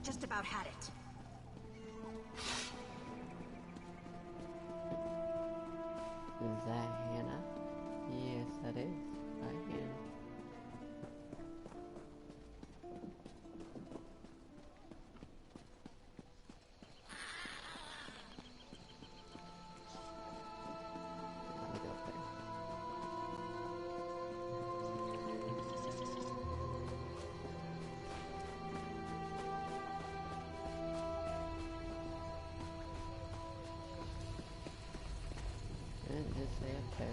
just about had it. Is that Hannah? Yes, that is. Hi, Hannah. Just say up there.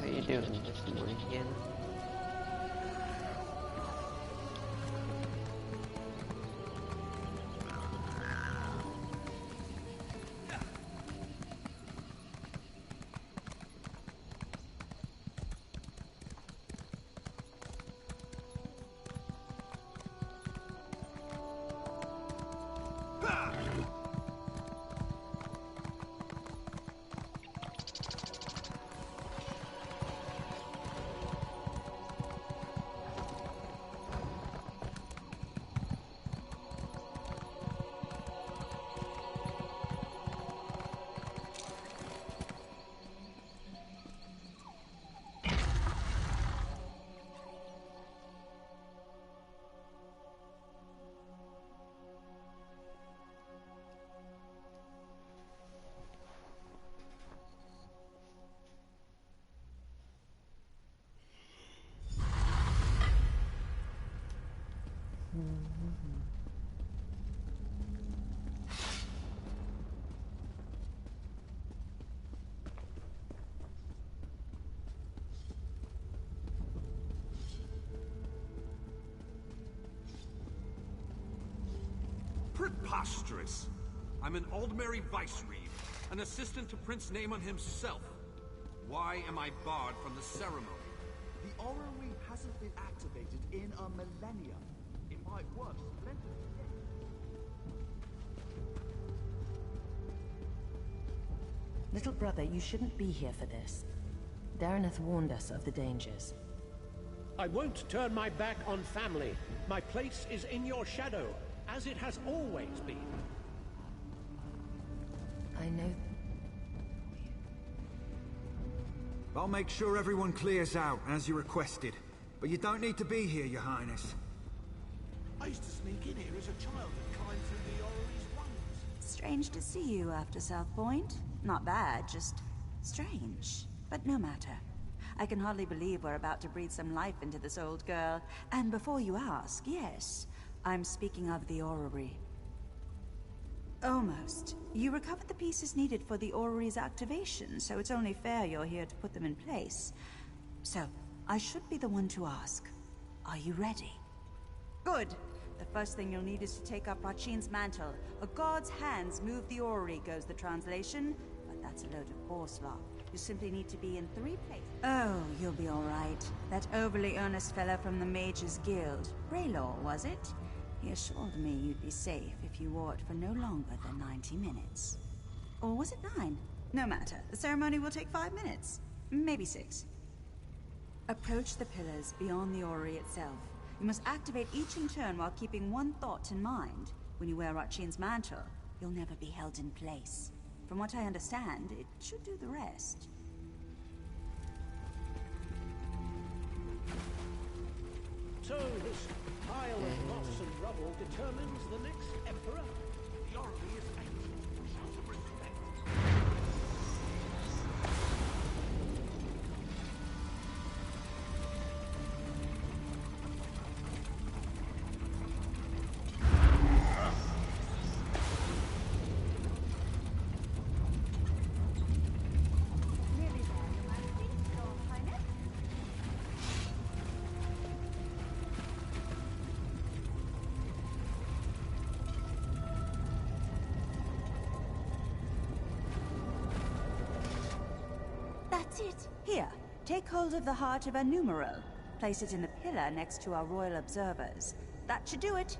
How you doing this morning, Hannah? Preposterous! I'm an Aldmeri vice-reeve, an assistant to Prince Naemon himself. Why am I barred from the ceremony? The orrery hasn't been activated in a millennia. It might work splendidly. Little brother, you shouldn't be here for this. Dareneth warned us of the dangers. I won't turn my back on family. My place is in your shadow, as it has always been. I know. I'll make sure everyone clears out, as you requested. But you don't need to be here, Your Highness. I used to sneak in here as a child and climb through the orrery's wonders. Strange to see you after South Point. Not bad, just strange. But no matter. I can hardly believe we're about to breathe some life into this old girl. And before you ask, yes, I'm speaking of the orrery. Almost. You recovered the pieces needed for the orrery's activation, so it's only fair you're here to put them in place. So, I should be the one to ask. Are you ready? Good. The first thing you'll need is to take up Rachin's mantle. A god's hands move the orrery, goes the translation. But that's a load of horse law. You simply need to be in 3 places. Oh, you'll be all right. That overly earnest fellow from the Mages Guild. Raylor, was it? He assured me you'd be safe if you wore it for no longer than 90 minutes. Or was it 9? No matter. The ceremony will take 5 minutes. Maybe 6. Approach the pillars beyond the orrery itself. You must activate each in turn while keeping one thought in mind. When you wear Rachin's mantle, you'll never be held in place. From what I understand, it should do the rest. So this pile of moss and rubble determines the next emperor. The orrery is ancient. Show some respect. That's it. Here, take hold of the heart of a numeral. Place it in the pillar next to our royal observers. That should do it.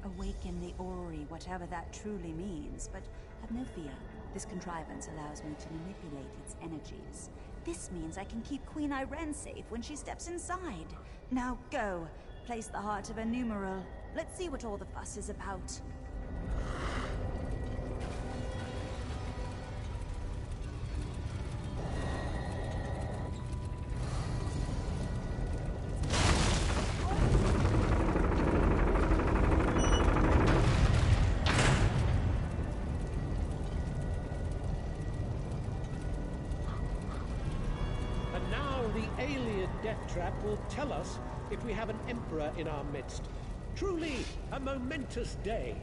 Awaken the orrery, whatever that truly means, but have no fear. This contrivance allows me to manipulate its energies. This means I can keep Queen Irene safe when she steps inside. Now go, place the heart of a numeral. Let's see what all the fuss is about. Trap will tell us if we have an emperor in our midst. Truly a momentous day.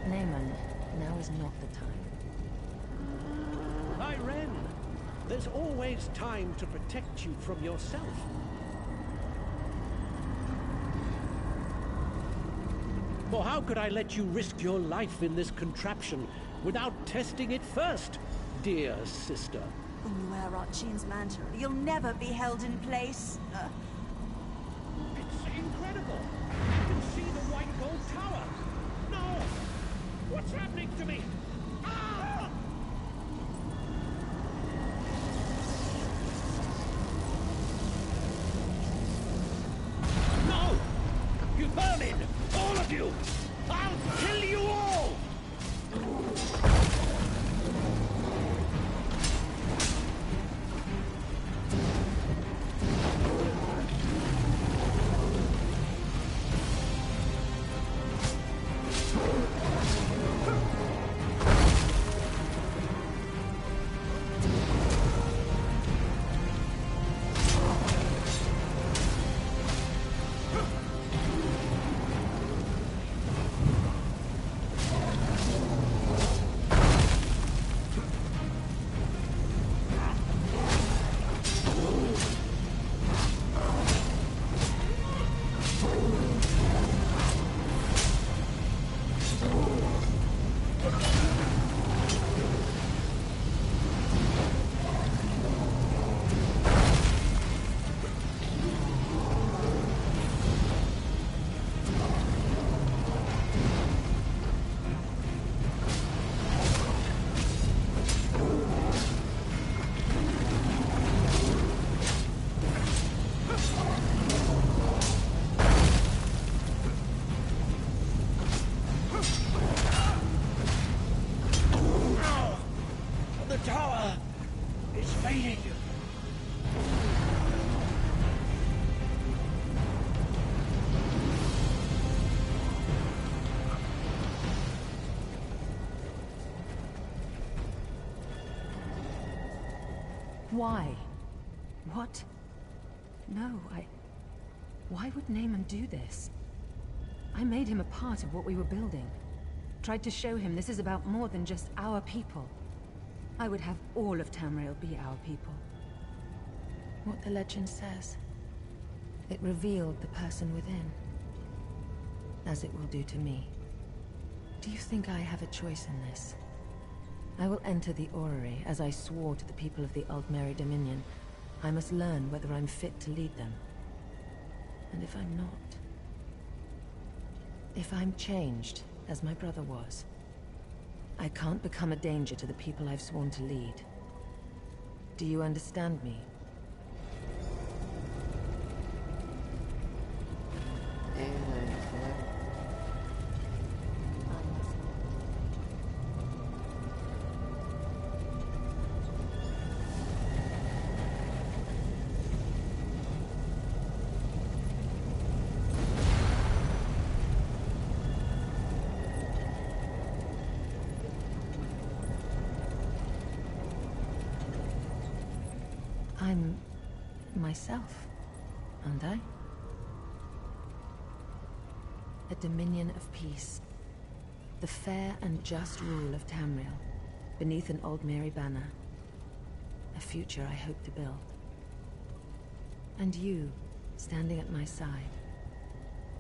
Naaman, now is not the time. Irene, there's always time to protect you from yourself. For how could I let you risk your life in this contraption without testing it first, dear sister? When you wear Archine's mantle, you'll never be held in place. It's incredible! You can see the white gold tower! No! What's happening to me? Ah! No! You vermin! All of you! I'll kill you all! Why? What? No, Why would Naaman do this? I made him a part of what we were building. Tried to show him this is about more than just our people. I would have all of Tamriel be our people. What the legend says. It revealed the person within. As it will do to me. Do you think I have a choice in this? I will enter the orrery, as I swore to the people of the Aldmeri Dominion. I must learn whether I'm fit to lead them. And if I'm not... If I'm changed, as my brother was, I can't become a danger to the people I've sworn to lead. Do you understand me? I'm myself, aren't I? A dominion of peace. The fair and just rule of Tamriel, beneath an Aldmeri banner. A future I hope to build. And you, standing at my side.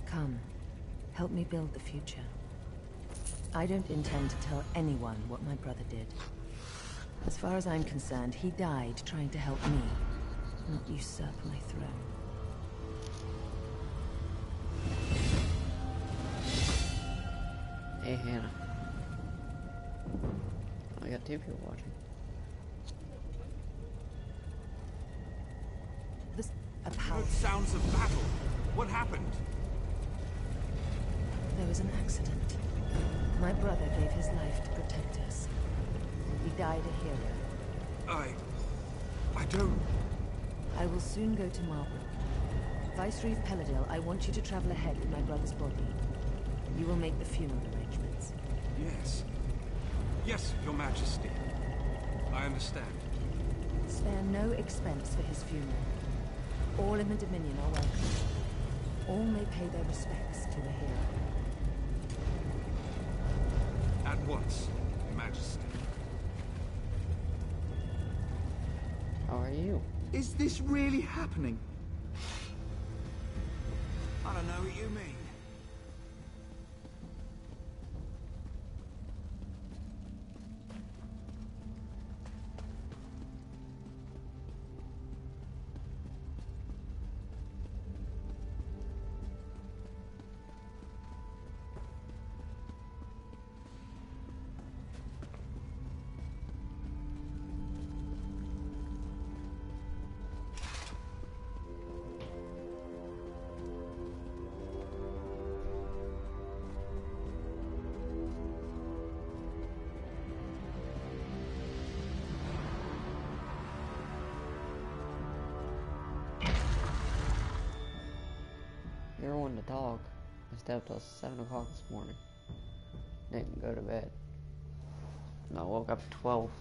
Come, help me build the future. I don't intend to tell anyone what my brother did. As far as I'm concerned, he died trying to help me, not usurp my throne. Hey, Hannah. I got two people watching. This a I power. heard sounds of battle. What happened? There was an accident. My brother gave his life to protect us. He died a hero. I don't... I will soon go to Marlborough. Viceroy of Peladil, I want you to travel ahead with my brother's body. You will make the funeral arrangements. Yes. Yes, Your Majesty. I understand. Spare no expense for his funeral. All in the Dominion are welcome. All may pay their respects to the hero. At once, Your Majesty. How are you? Is this really happening? I don't know what you mean. You're one to talk. I stayed up till 7 o'clock this morning. Didn't go to bed. No, I woke up at 12.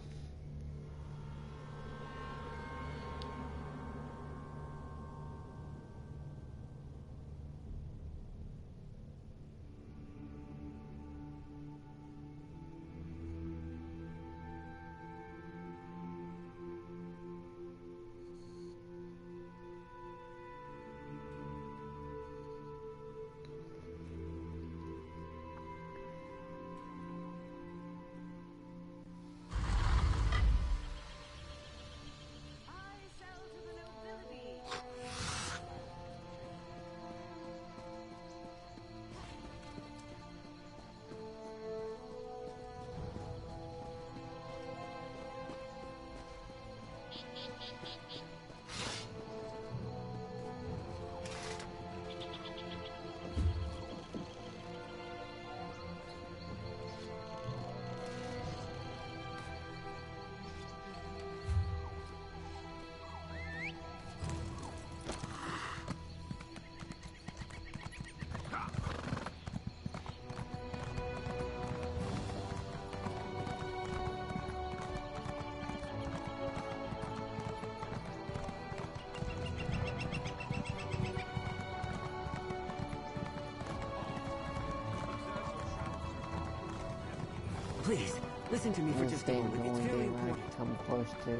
Please, listen to me for just a Game moment. It's only very game I important. come close to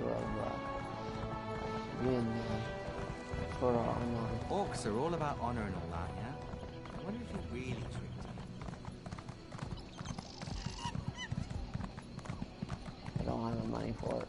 being Sword Art Online. Orcs are all about honor and all that, yeah? I wonder if you're really tricked. I don't have the money for it.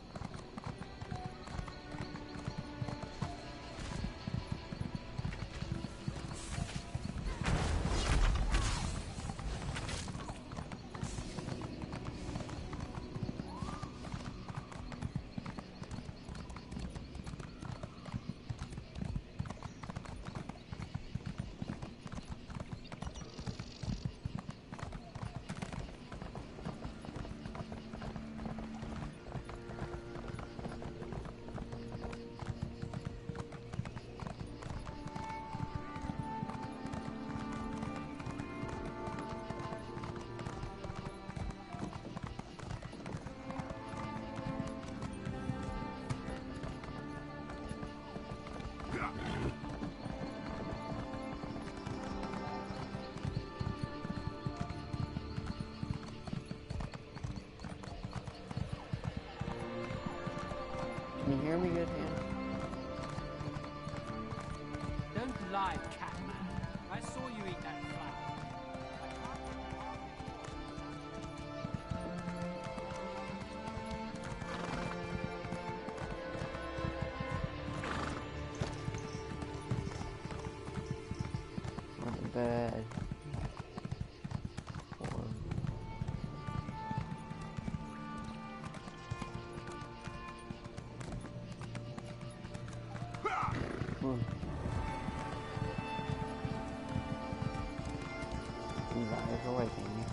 Can you hear me good, Hannah? Don't lie, Catman. I saw you eat that flower. Not bad. Or on. These eyes are away from me.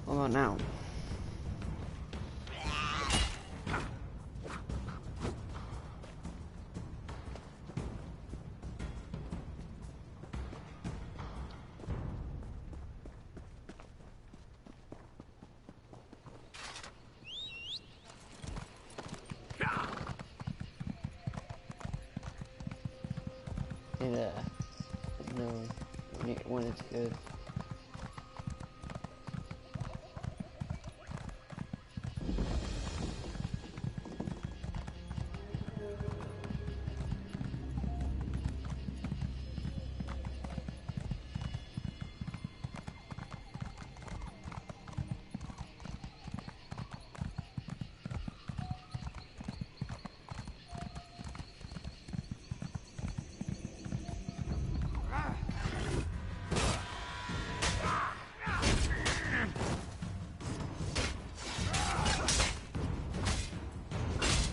What about now? No, when it's good.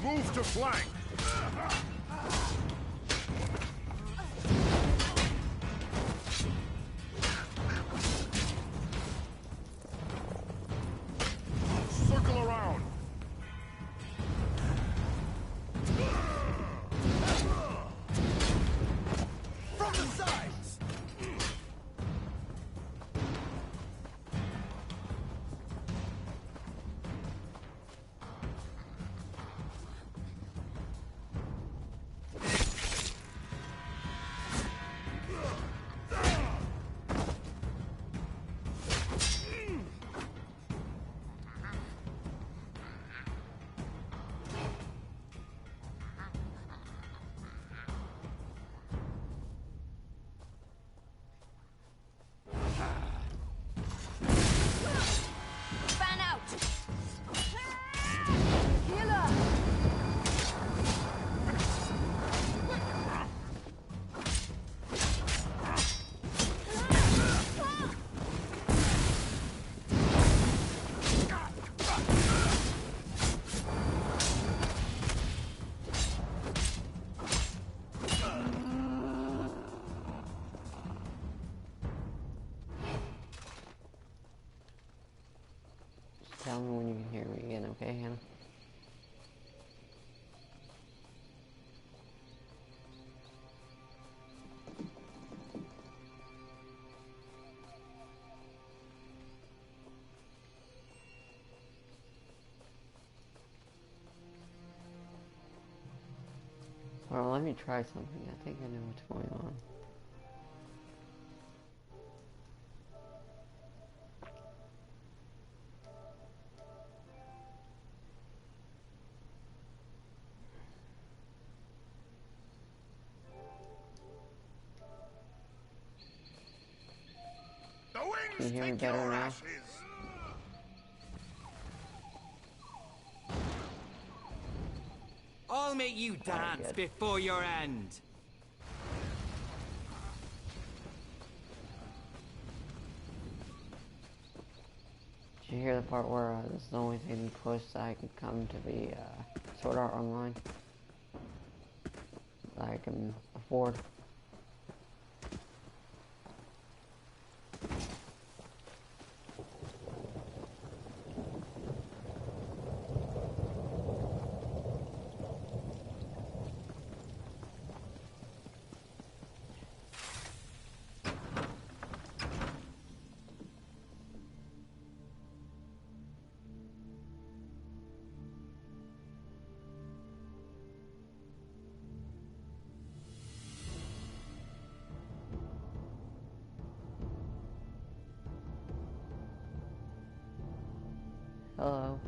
Move to flank! Circle around! From the sides! Fan out! Healer! Tell me when you can hear me again, okay, Hannah? Well, let me try something. I think I know what's going on. The Can you wings hear me take better your now? ashes! I'll make you dance good. before your end. Did you hear the part where this is the only thing close that I can come to the Sword Art Online that I can afford? Hello.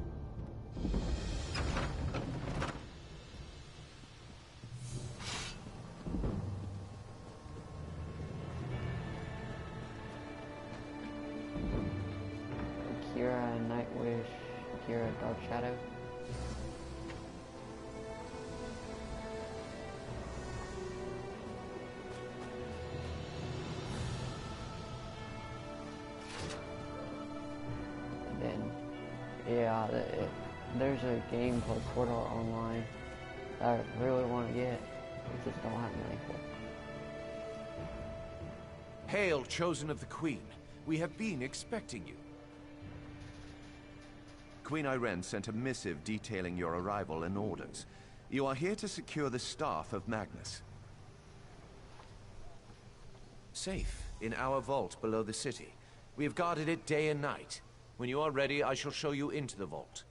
Kira, Nightwish, Kira, Dark Shadow. And then, yeah, there's a game called Sword Art Online that I really want to get. I just don't have money for. Hail, chosen of the Queen. We have been expecting you. Queen Irene sent a missive detailing your arrival and orders. You are here to secure the staff of Magnus. Safe in our vault below the city. We have guarded it day and night. When you are ready, I shall show you into the vault.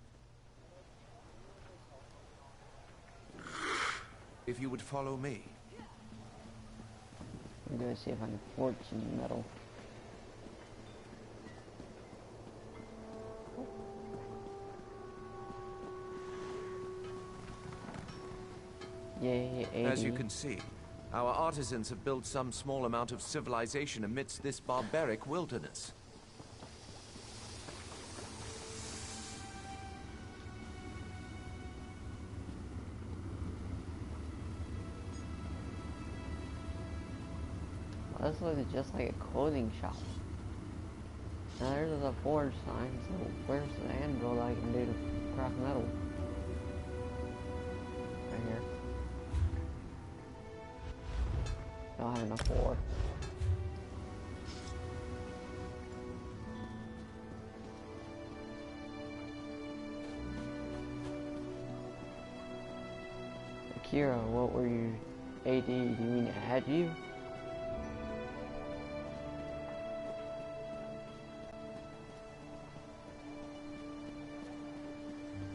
If you would follow me. I'm gonna see if I can forge some metal. Yay, 80. As you can see, our artisans have built some small amount of civilization amidst this barbaric wilderness. Well, this looks just like a clothing shop. Now there's a forge sign, so where's the anvil that I can do to craft metal? Right here. Don't have enough ore. Akira, what were you? AD, do you mean to add you?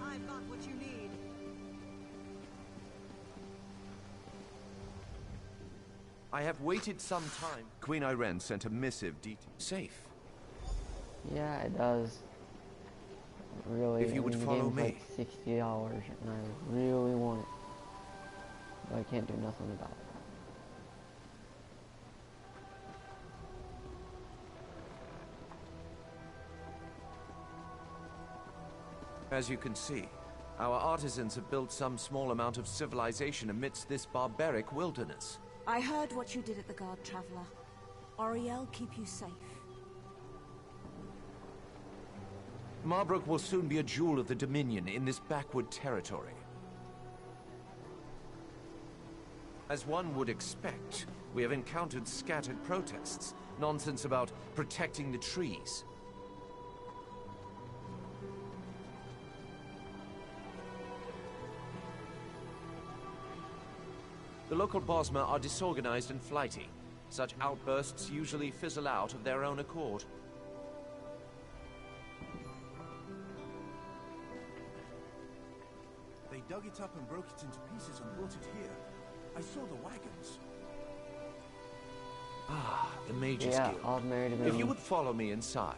I've got what you need. I have waited some time. Queen Irene sent a missive safe. Yeah, it does. Really, If you would the follow game's me. like $60, and I really want it, but I can't do nothing about it. As you can see, our artisans have built some small amount of civilization amidst this barbaric wilderness. I heard what you did at the Guard, Traveler. Auriel, keep you safe. Marbrook will soon be a jewel of the Dominion in this backward territory. As one would expect, we have encountered scattered protests, nonsense about protecting the trees. The local Bosmer are disorganized and flighty. Such outbursts usually fizzle out of their own accord. They dug it up and broke it into pieces and brought it here. I saw the wagons. Ah, the Mages Yeah, Guild. I'll marry to If you would follow me inside.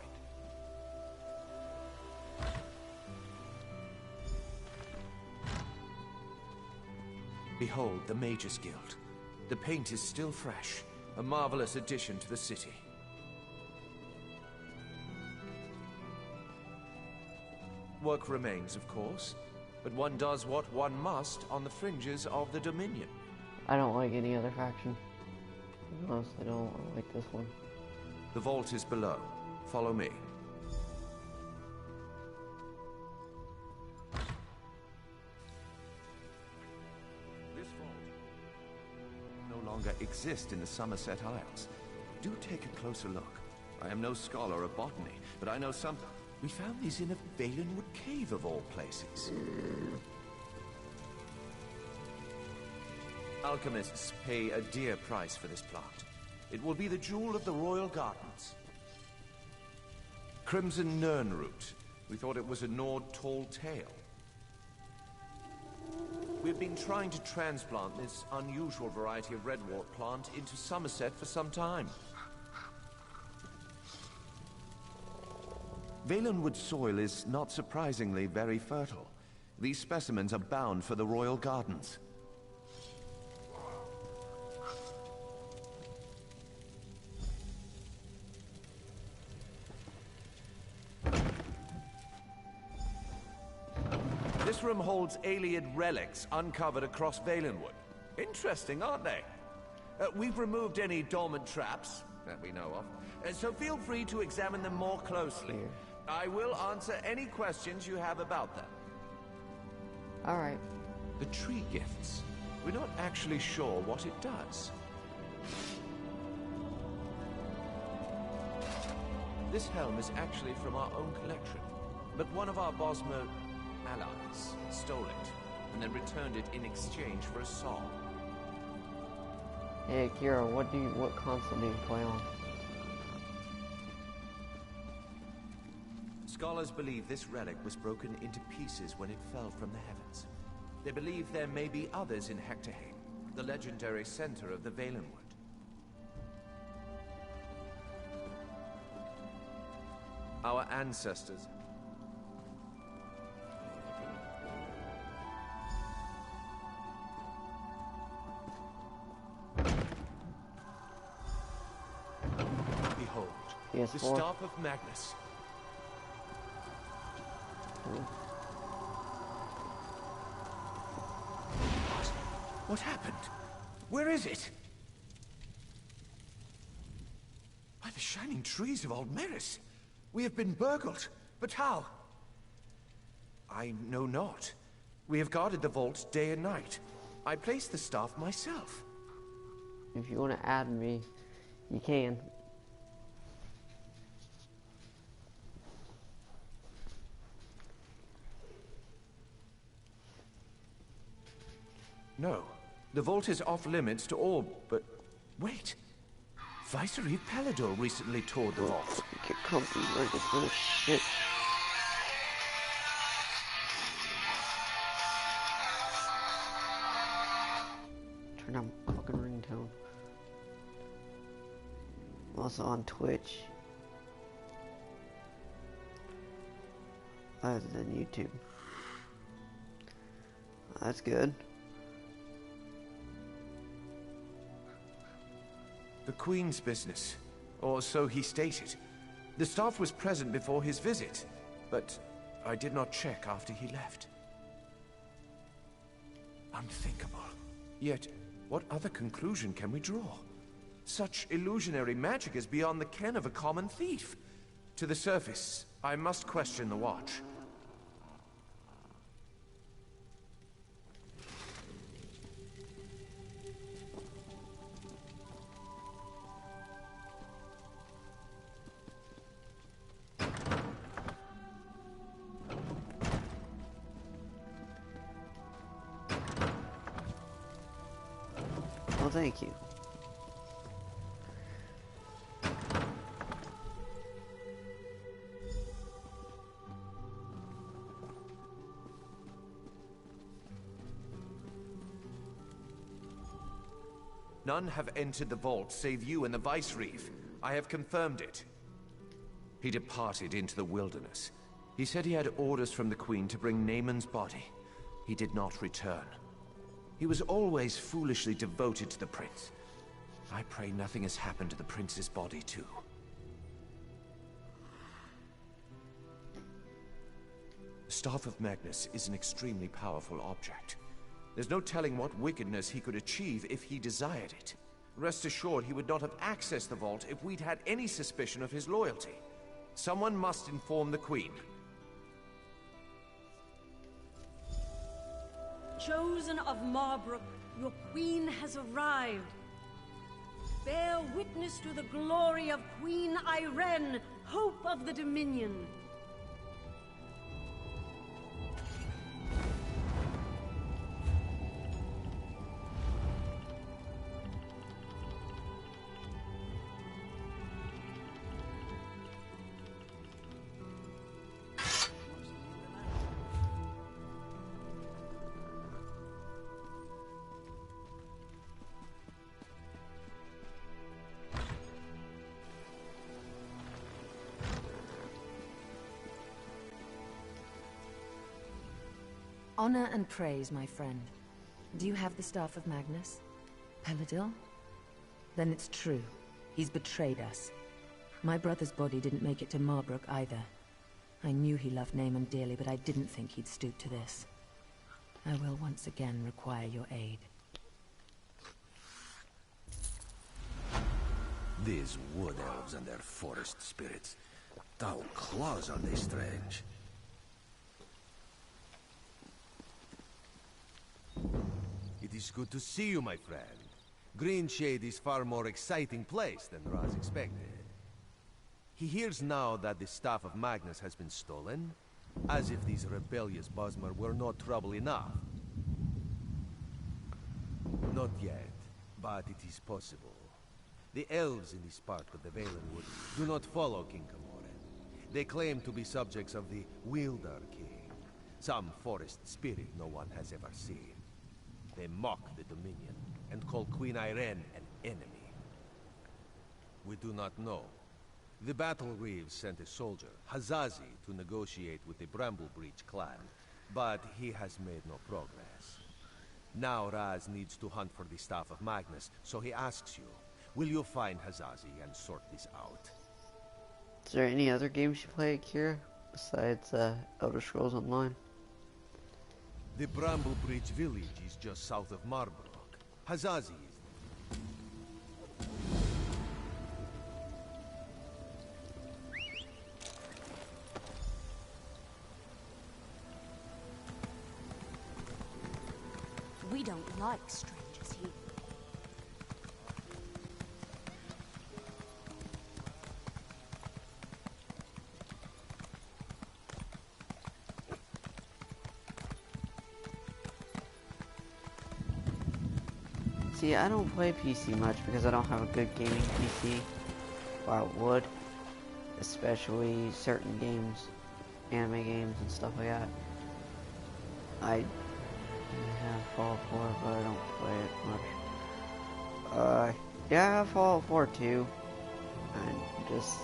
Behold the Mages Guild. The paint is still fresh, a marvelous addition to the city. Work remains, of course, but one does what one must on the fringes of the Dominion. I don't like any other faction. Honestly, I don't like this one. The vault is below. Follow me. This vault no longer exists in the Somerset Isles. Do take a closer look. I am no scholar of botany, but I know some. We found these in a Valenwood cave of all places. Alchemists pay a dear price for this plant. It will be the jewel of the royal gardens. Crimson Nernroot. We thought it was a Nord tall tale. We've been trying to transplant this unusual variety of redwort plant into Somerset for some time. Valenwood soil is not surprisingly very fertile. These specimens are bound for the royal gardens. This room holds Ayleid relics uncovered across Valenwood. Interesting, aren't they? We've removed any dormant traps that we know of, so feel free to examine them more closely. I will answer any questions you have about them. All right. The tree gifts. We're not actually sure what it does. This helm is actually from our own collection, but one of our Bosmer allies stole it and then returned it in exchange for a song. Hey Kira, what console do you play on? Scholars believe this relic was broken into pieces when it fell from the heavens. They believe there may be others in Hectorheim, the legendary center of the Valenwood. Our ancestors. Behold, PS4. the staff of Magnus. What happened? Where is it? By the shining trees of Aldmeris. We have been burgled. But how? I know not. We have guarded the vault day and night. I placed the staff myself. If you want to add me, you can. No. The vault is off limits to all, but... Wait. Viceroy Pelador recently toured the vault. Get comfy, right? This little shit. Turn down fucking ringtone. I'm also on Twitch. Other than YouTube. That's good. The Queen's business. Or so he stated. The staff was present before his visit, but I did not check after he left. Unthinkable. Yet, what other conclusion can we draw? Such illusionary magic is beyond the ken of a common thief. To the surface, I must question the watch. Well, thank you. None have entered the vault save you and the Viceroy. I have confirmed it. He departed into the wilderness. He said he had orders from the Queen to bring Naaman's body. He did not return. He was always foolishly devoted to the prince. I pray nothing has happened to the prince's body, too. The Staff of Magnus is an extremely powerful object. There's no telling what wickedness he could achieve if he desired it. Rest assured he would not have accessed the vault if we'd had any suspicion of his loyalty. Someone must inform the Queen. Chosen of Marbrook, your queen has arrived. Bear witness to the glory of Queen Irene, hope of the Dominion. Honor and praise, my friend. Do you have the Staff of Magnus? Peladil? Then it's true. He's betrayed us. My brother's body didn't make it to Marbrook either. I knew he loved Naaman dearly, but I didn't think he'd stoop to this. I will once again require your aid. These wood elves and their forest spirits. Thou claws are they strange. It is good to see you, my friend. Greenshade is far more exciting place than Raz expected. He hears now that the Staff of Magnus has been stolen, as if these rebellious Bosmer were not trouble enough. Not yet, but it is possible. The elves in this part of the Valenwood do not follow King Camoran. They claim to be subjects of the Wielder King, some forest spirit no one has ever seen. They mock the Dominion and call Queen Irene an enemy. We do not know. The Battle Reeves sent a soldier, Hazazi, to negotiate with the Bramblebreach clan, but he has made no progress. Now Raz needs to hunt for the Staff of Magnus, so he asks you, will you find Hazazi and sort this out? Is there any other games you play, Kira, besides Elder Scrolls Online? The Bramblebreach village is just south of Marbrook. Hazazi is... We don't like strangers here. See, I don't play PC much because I don't have a good gaming PC. Or I would. Especially certain games. Anime games and stuff like that. I have Fallout 4, but I don't play it much. Yeah, I have Fallout 4 too. And just...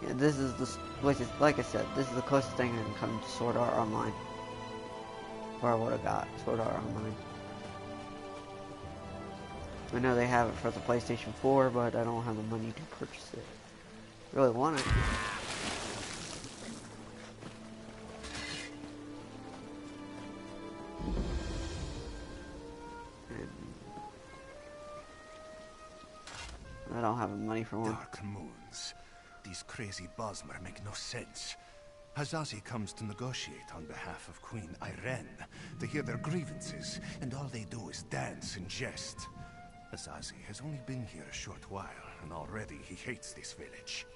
yeah, this is the... like I said, this is the closest thing I can come to Sword Art Online. Or I would have got Sword Art Online. I know they have it for the PlayStation 4, but I don't have the money to purchase it. Really want it. I don't have the money for one. Dark moons. These crazy Bosmer make no sense. Hazazi comes to negotiate on behalf of Queen Irene to hear their grievances, and all they do is dance and jest. Hazazi has only been here a short while, and already he hates this village.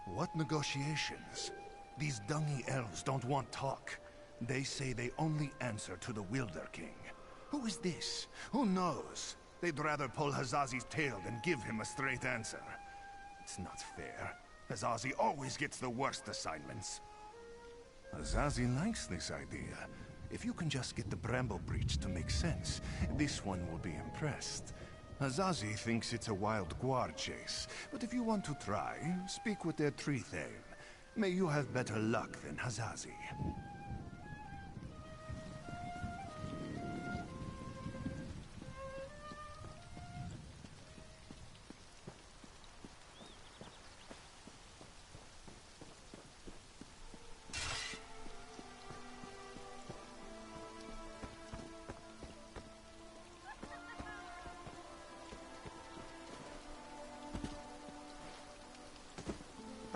What negotiations? These dungy elves don't want talk. They say they only answer to the Wielder King. Who is this? Who knows? They'd rather pull Hazazi's tail than give him a straight answer. It's not fair. Hazazi always gets the worst assignments. Hazazi likes this idea. If you can just get the Bramblebreach to make sense, this one will be impressed. Hazazi thinks it's a wild guar chase, but if you want to try, speak with their tree thane. May you have better luck than Hazazi.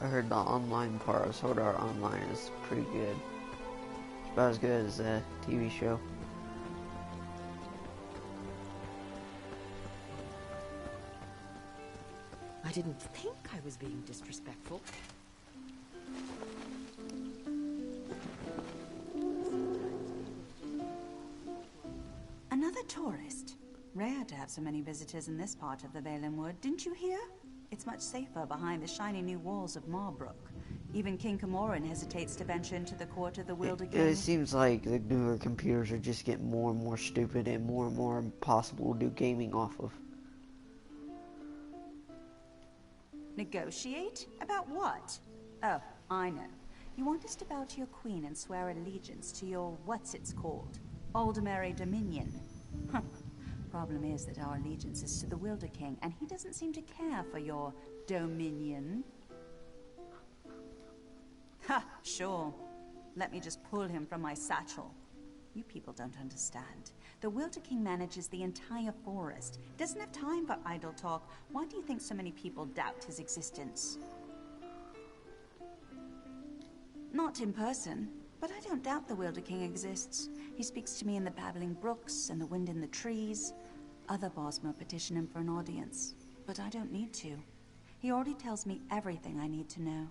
I heard the online part of Sword Art Online is pretty good. It's about as good as a TV show. I didn't think I was being disrespectful. Another tourist. Rare to have so many visitors in this part of the Valenwood, didn't you hear? It's much safer behind the shiny new walls of Marbrook. Even King Camoran hesitates to venture into the court of the Wielder King. It seems like the newer computers are just getting more and more stupid and more impossible to do gaming off of. Negotiate? About what? Oh, I know. You want us to bow to your queen and swear allegiance to your what's it's called? Aldmeri Dominion. Huh. Problem is that our allegiance is to the Wilder King, and he doesn't seem to care for your dominion. Ha, sure. Let me just pull him from my satchel. You people don't understand. The Wilder King manages the entire forest. Doesn't have time for idle talk. Why do you think so many people doubt his existence? Not in person, but I don't doubt the Wilder King exists. He speaks to me in the babbling brooks and the wind in the trees. Other Bosmer petition him for an audience, but I don't need to. He already tells me everything I need to know.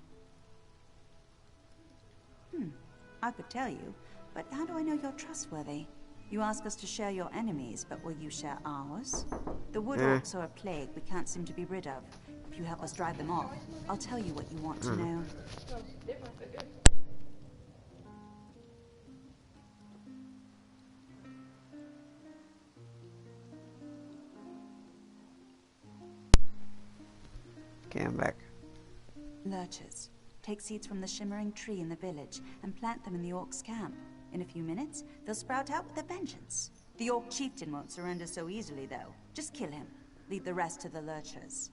I could tell you, but how do I know you're trustworthy? You ask us to share your enemies, but will you share ours? The wood orcs are a plague we can't seem to be rid of. If you help us drive them off, I'll tell you what you want to know. Okay, I'm back. Lurchers. Take seeds from the shimmering tree in the village and plant them in the orcs' camp. In a few minutes, they'll sprout out with a vengeance. The orc chieftain won't surrender so easily, though. Just kill him. Leave the rest to the lurchers.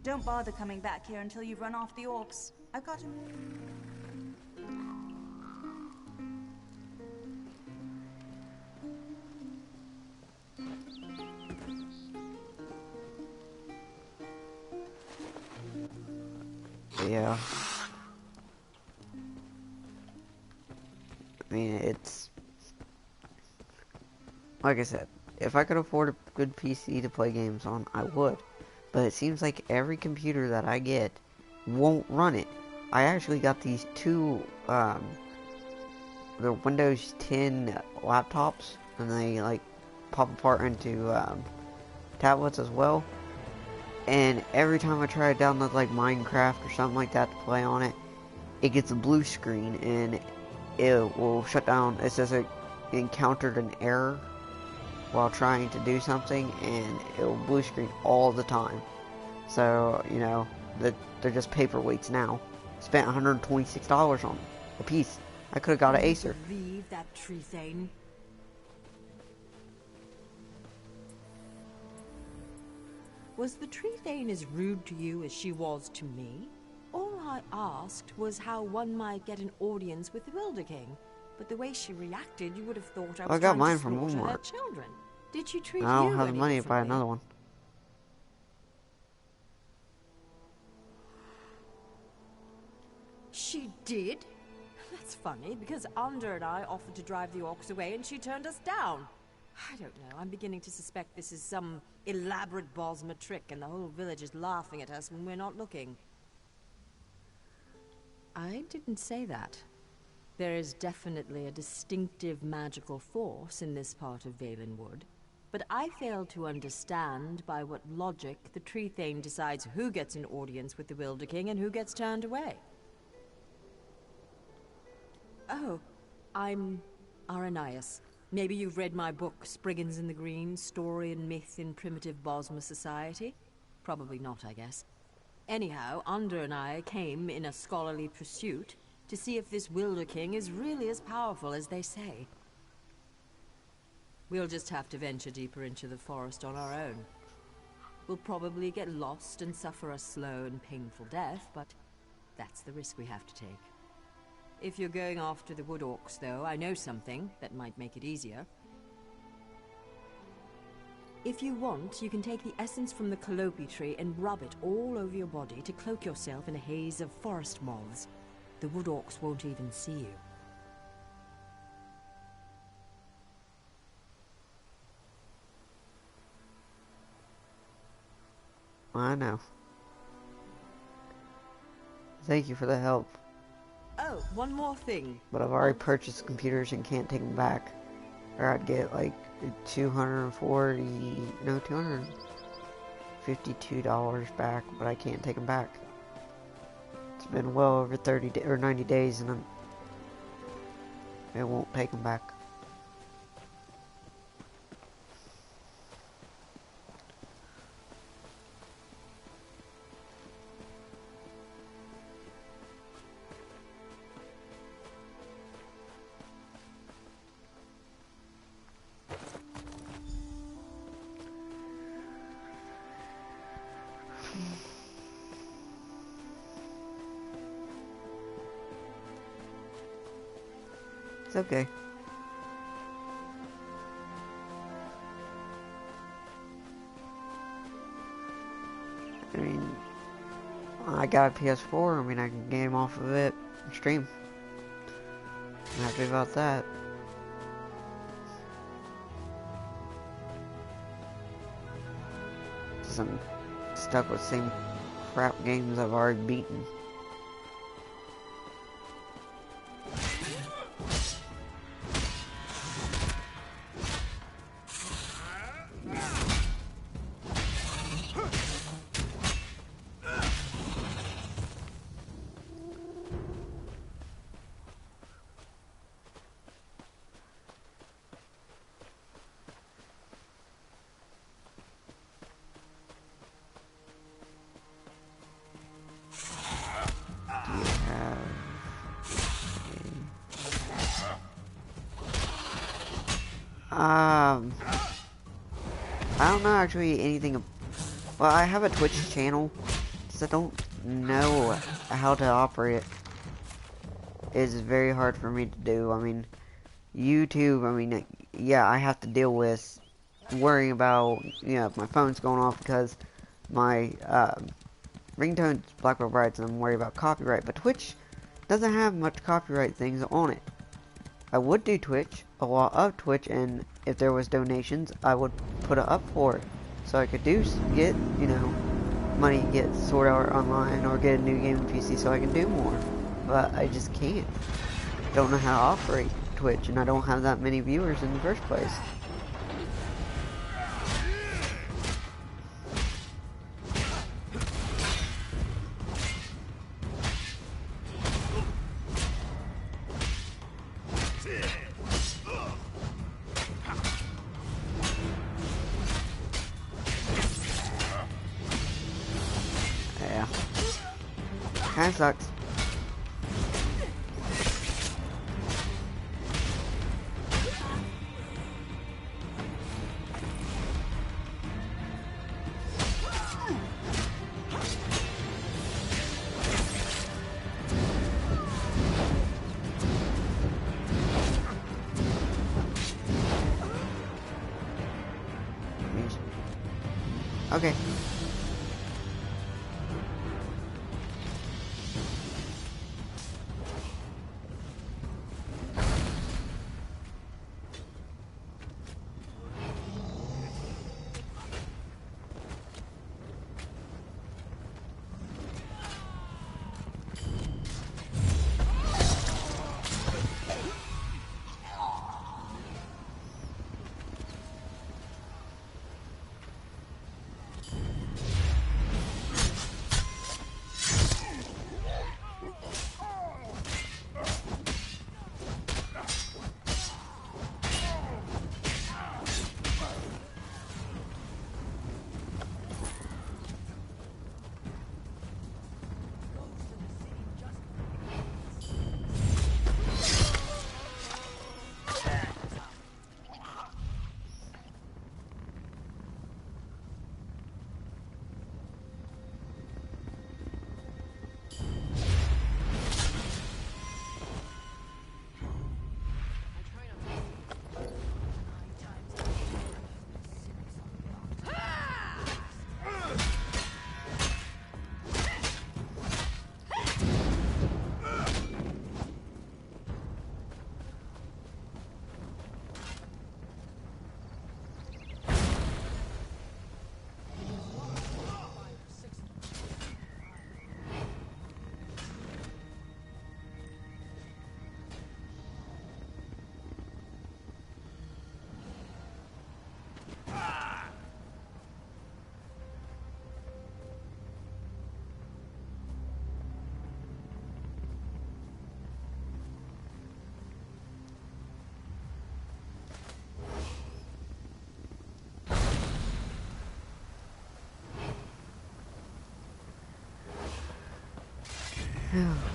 Don't bother coming back here until you've run off the orcs. I've got him. Yeah. I mean, it's... Like I said, if I could afford a good PC to play games on, I would. But it seems like every computer that I get won't run it. I actually got these two, the Windows 10 laptops, and they, like, pop apart into, tablets as well. And every time I try to download like Minecraft or something like that to play on it, it gets a blue screen and it will shut down. It says it encountered an error while trying to do something, and it will blue screen all the time. So, you know, they're just paperweights now. Spent $126 on a piece. I could have got an Acer. Believe that tree thing. Was the tree thane as rude to you as she was to me? All I asked was how one might get an audience with the Wilder King. But the way she reacted, you would have thought I was got trying mine to from slaughter her Walmart. children. Did she treat I don't you have the any money to buy differently? another one. She did? That's funny, because Ander and I offered to drive the orcs away and she turned us down. I don't know, I'm beginning to suspect this is some elaborate Bosmer trick and the whole village is laughing at us when we're not looking. I didn't say that. There is definitely a distinctive magical force in this part of Valenwood, but I fail to understand by what logic the Tree Thane decides who gets an audience with the Wilder King and who gets turned away. Oh, I'm Aranias. Maybe you've read my book, Spriggans in the Green, Story and Myth in Primitive Bosmer Society? Probably not, I guess. Anyhow, Ander and I came in a scholarly pursuit to see if this Wilder King is really as powerful as they say. We'll just have to venture deeper into the forest on our own. We'll probably get lost and suffer a slow and painful death, but that's the risk we have to take. If you're going after the wood orcs, though, I know something that might make it easier. If you want, you can take the essence from the calliope tree and rub it all over your body to cloak yourself in a haze of forest moths. The wood orcs won't even see you. I know. Thank you for the help. Oh, one more thing. But I've already purchased computers and can't take them back. Or I'd get like $252 back, but I can't take them back. It's been well over 90 days and it won't take them back. It's okay. I mean, I got a PS4. I mean, I can game off of it and stream. I'm happy about that. Because I'm stuck with the same crap games I've already beaten. I don't know actually anything. Well, I have a Twitch channel, so I don't know how to operate it. It's very hard for me to do. I mean, YouTube, I mean, yeah, I have to deal with worrying about, you know, if my phone's going off because my ringtone's Blackbird Brights and I'm worried about copyright. But Twitch doesn't have much copyright things on it. I would do Twitch, a lot of Twitch, and if there was donations, I would put it up for it. So I could get, you know, money, get Sword Art Online, or get a new gaming PC so I can do more. But I just can't. Don't know how to operate Twitch, and I don't have that many viewers in the first place. Kinda sucks. Okay.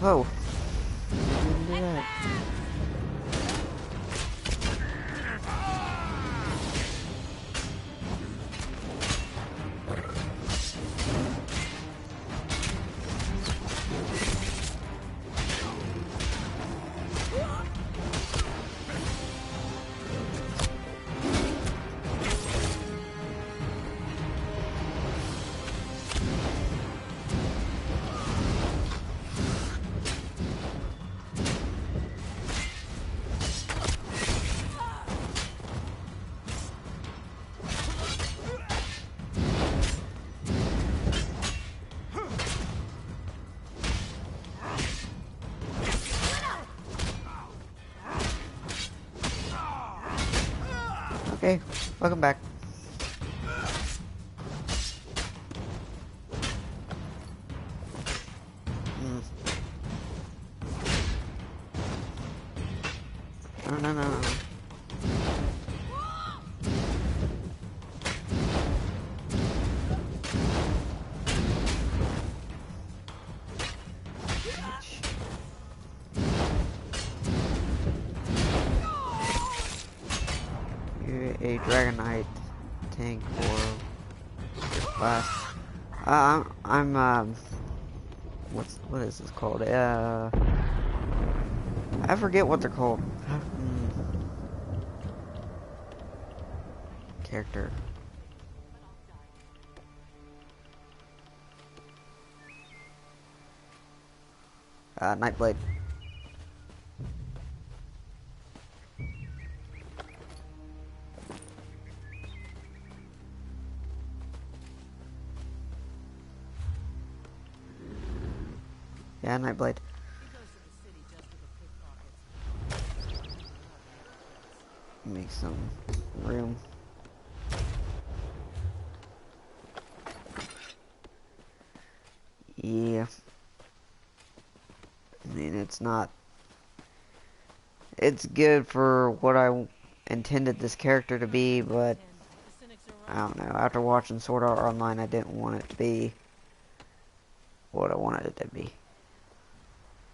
Whoa. Didn't do that. Hey, welcome back. No. You're a Dragonite tank or class. What is this called? I forget what they're called. Character. Nightblade. Yeah, Nightblade. Make some room. Yeah. I mean, it's not... It's good for what I intended this character to be, but... I don't know. After watching Sword Art Online, I didn't want it to be what I wanted it to be.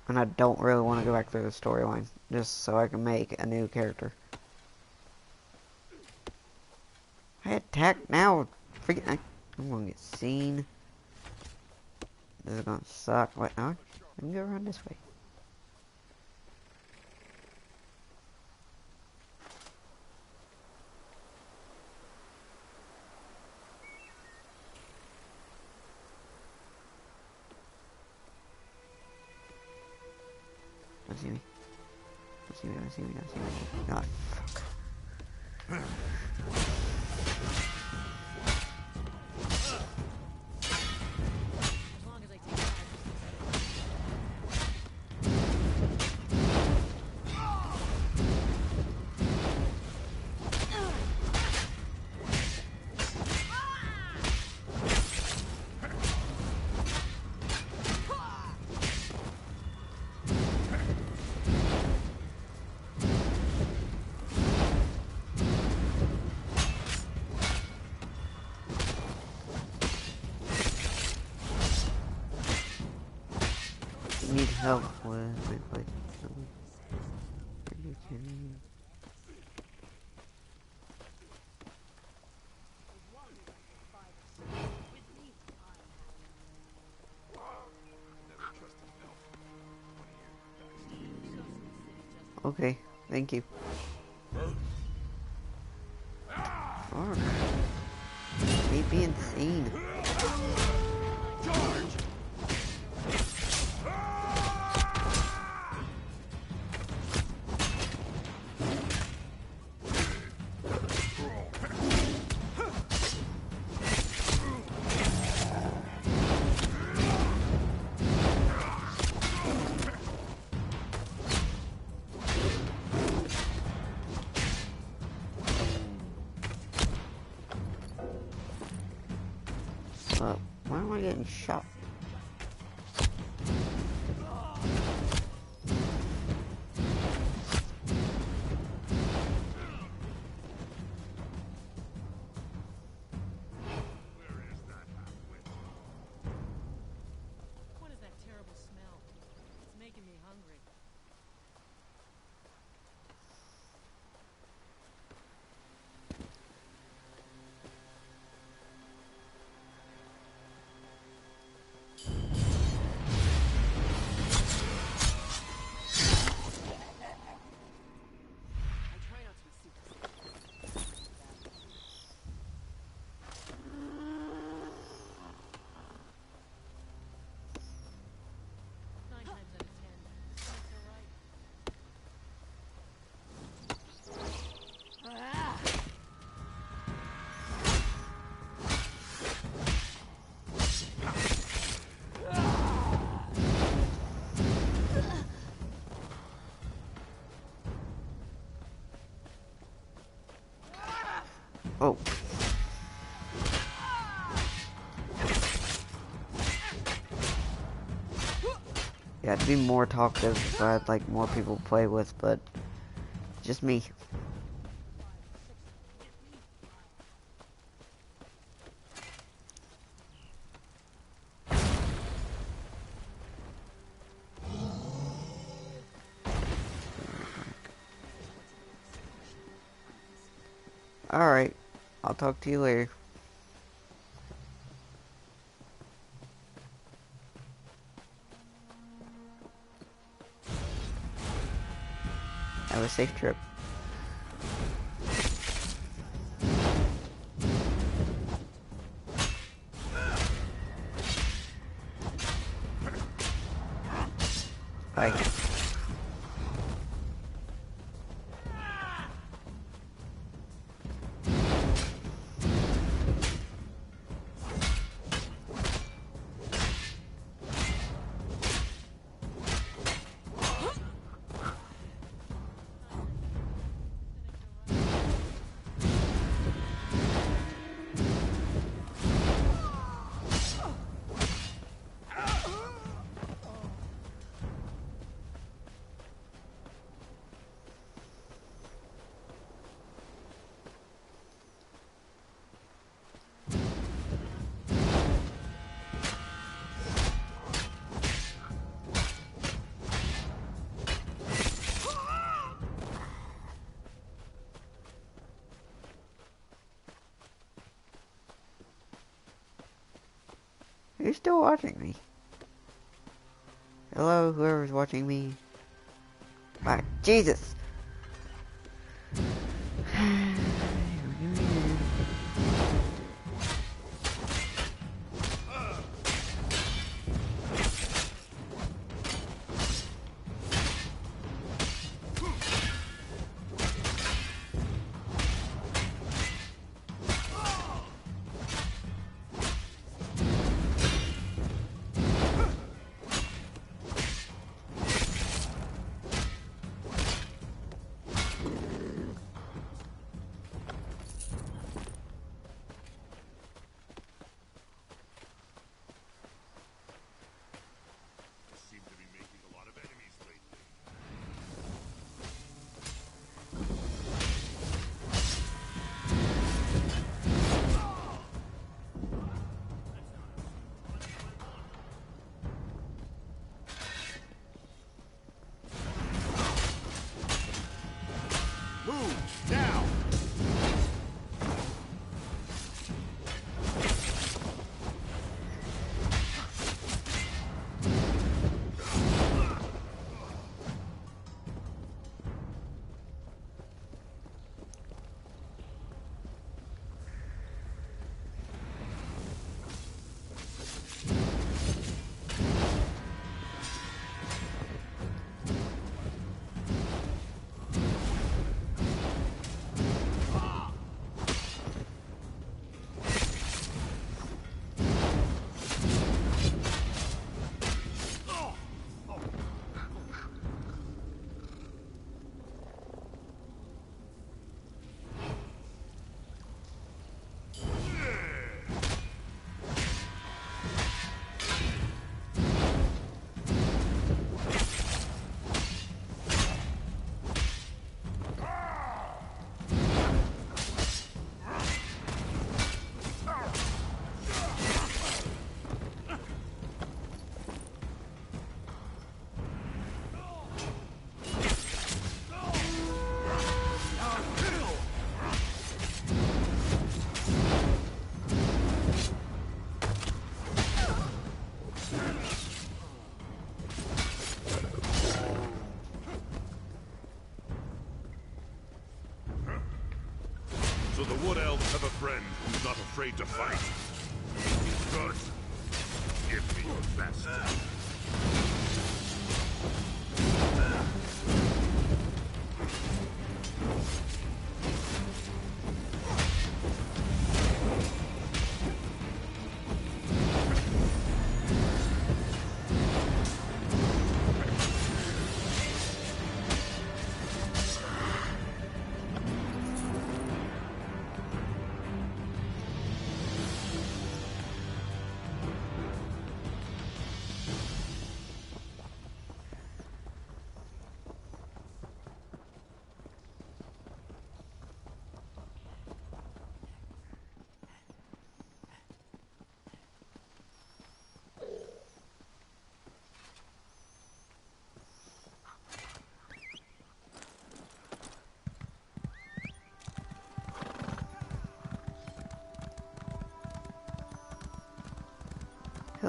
And I don't really want to go back through the storyline, just so I can make a new character. I attack now. Freaking, I'm gonna get seen. This is gonna suck. Wait, no, I can go around this way. Don't see me. Don't see me. Don't see me. Don't see me. God, fuck. Need help with like okay, thank you. Fuck. Keep being seen. Why am I getting shot? What is that terrible smell? It's making me hungry. Yeah, to be more talkative if I had like more people to play with, but just me. Alright, I'll talk to you later. Have a safe trip. Bye. You're still watching me. Hello, whoever's watching me. Bye. Jesus! Move, now! So the Wood Elves have a friend who's not afraid to fight. Good. Give me your best.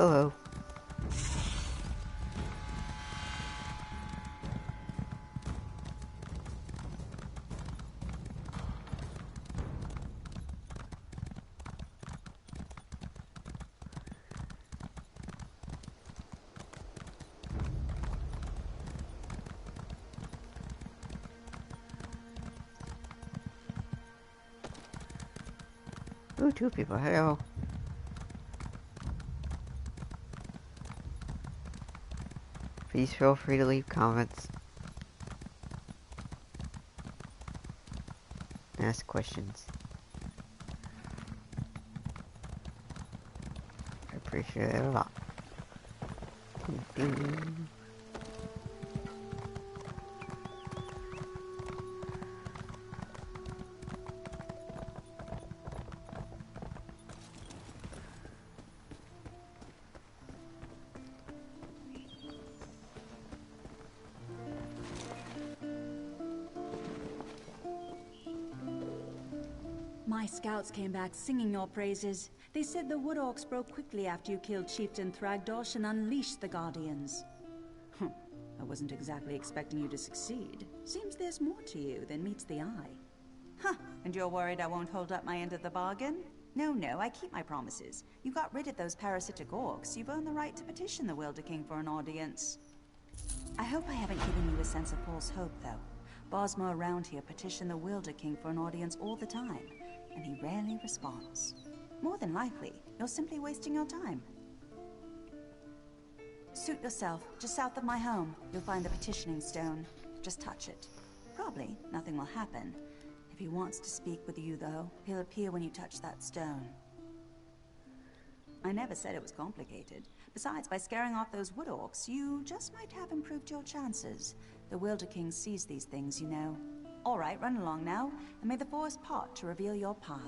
Hello. Ooh, two people. Hello. Please feel free to leave comments. Ask questions. I appreciate it a lot. My scouts came back singing your praises. They said the Wood Orcs broke quickly after you killed Chieftain Thragdosh and unleashed the Guardians. I wasn't exactly expecting you to succeed. Seems there's more to you than meets the eye. Huh, and you're worried I won't hold up my end of the bargain? No, I keep my promises. You got rid of those parasitic orcs. You've earned the right to petition the Wilder King for an audience. I hope I haven't given you a sense of false hope, though. Bosma around here petition the Wilder King for an audience all the time, and he rarely responds. More than likely, you're simply wasting your time. Suit yourself. Just south of my home, you'll find the petitioning stone. Just touch it. Probably nothing will happen. If he wants to speak with you, though, he'll appear when you touch that stone. I never said it was complicated. Besides, by scaring off those wood orcs, you just might have improved your chances. The Wilder King sees these things, you know. All right, run along now, and may the forest part to reveal your path.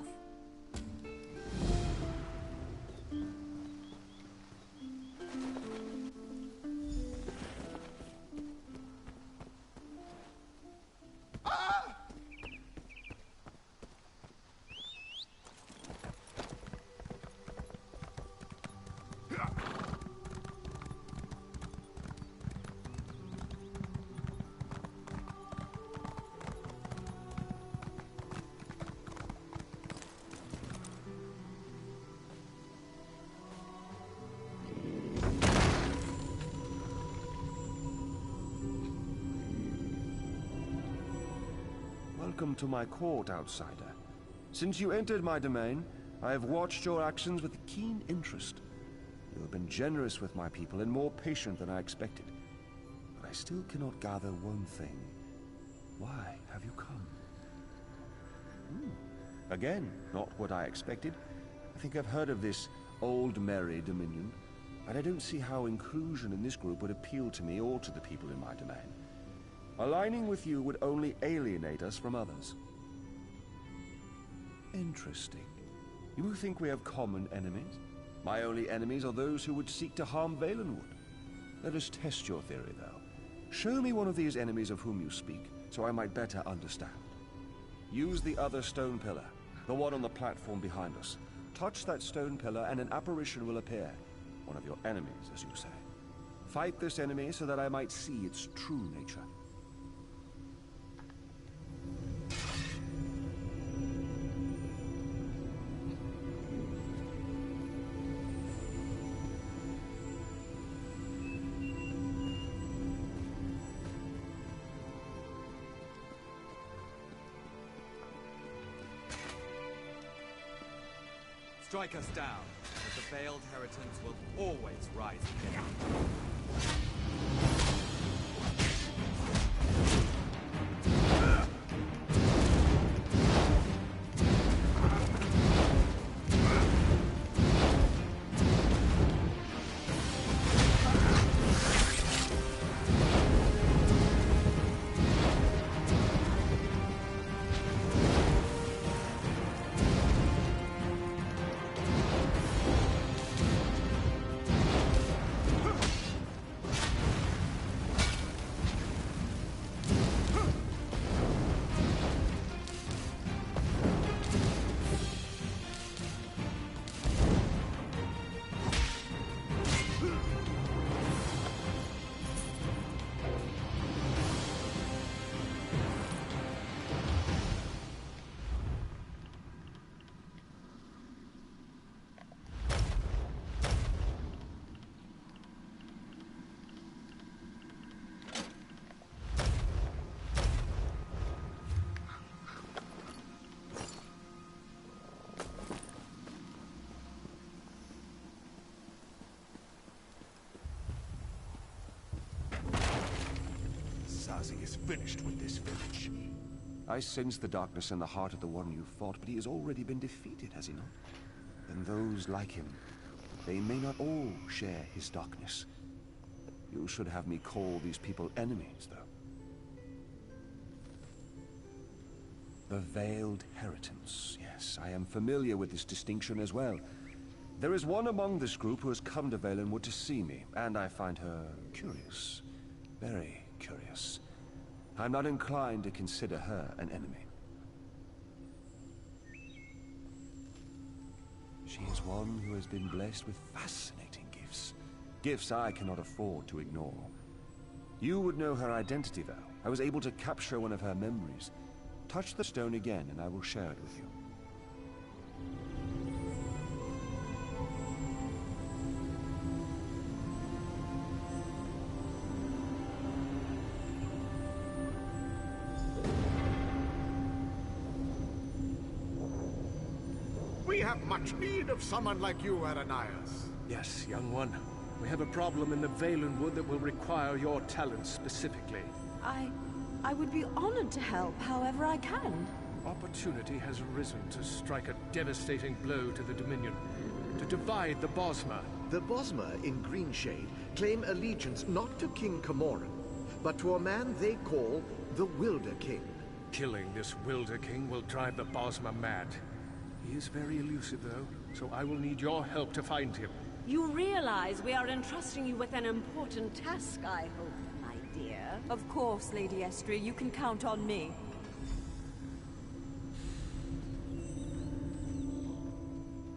Welcome to my court, outsider. Since you entered my domain, I have watched your actions with keen interest. You have been generous with my people and more patient than I expected. But I still cannot gather one thing. Why have you come? Again, not what I expected. I think I've heard of this Old Merry Dominion, and I don't see how inclusion in this group would appeal to me or to the people in my domain. Aligning with you would only alienate us from others. Interesting. You think we have common enemies? My only enemies are those who would seek to harm Valenwood. Let us test your theory, though. Show me one of these enemies of whom you speak, so I might better understand. Use the other stone pillar, the one on the platform behind us. Touch that stone pillar and an apparition will appear. One of your enemies, as you say. Fight this enemy so that I might see its true nature. Strike us down, but the veiled heritance will always rise again. Azazi is finished with this village. I sense the darkness in the heart of the one you fought, but he has already been defeated, has he not? And those like him, they may not all share his darkness. You should have me call these people enemies, though. The Veiled Heritance. Yes, I am familiar with this distinction as well. There is one among this group who has come to Valenwood to see me, and I find her curious. Very curious. I'm not inclined to consider her an enemy. She is one who has been blessed with fascinating gifts. Gifts I cannot afford to ignore. You would know her identity, though. I was able to capture one of her memories. Touch the stone again, and I will share it with you. We have much need of someone like you, Aranias. Yes, young one. We have a problem in the Valenwood that will require your talents specifically. I would be honored to help however I can. Opportunity has arisen to strike a devastating blow to the Dominion, to divide the Bosmer. The Bosmer in Greenshade claim allegiance not to King Camoran, but to a man they call the Wilder King. Killing this Wilder King will drive the Bosmer mad. He is very elusive, though, so I will need your help to find him. You realize we are entrusting you with an important task, I hope, my dear. Of course, Lady Estrie, you can count on me.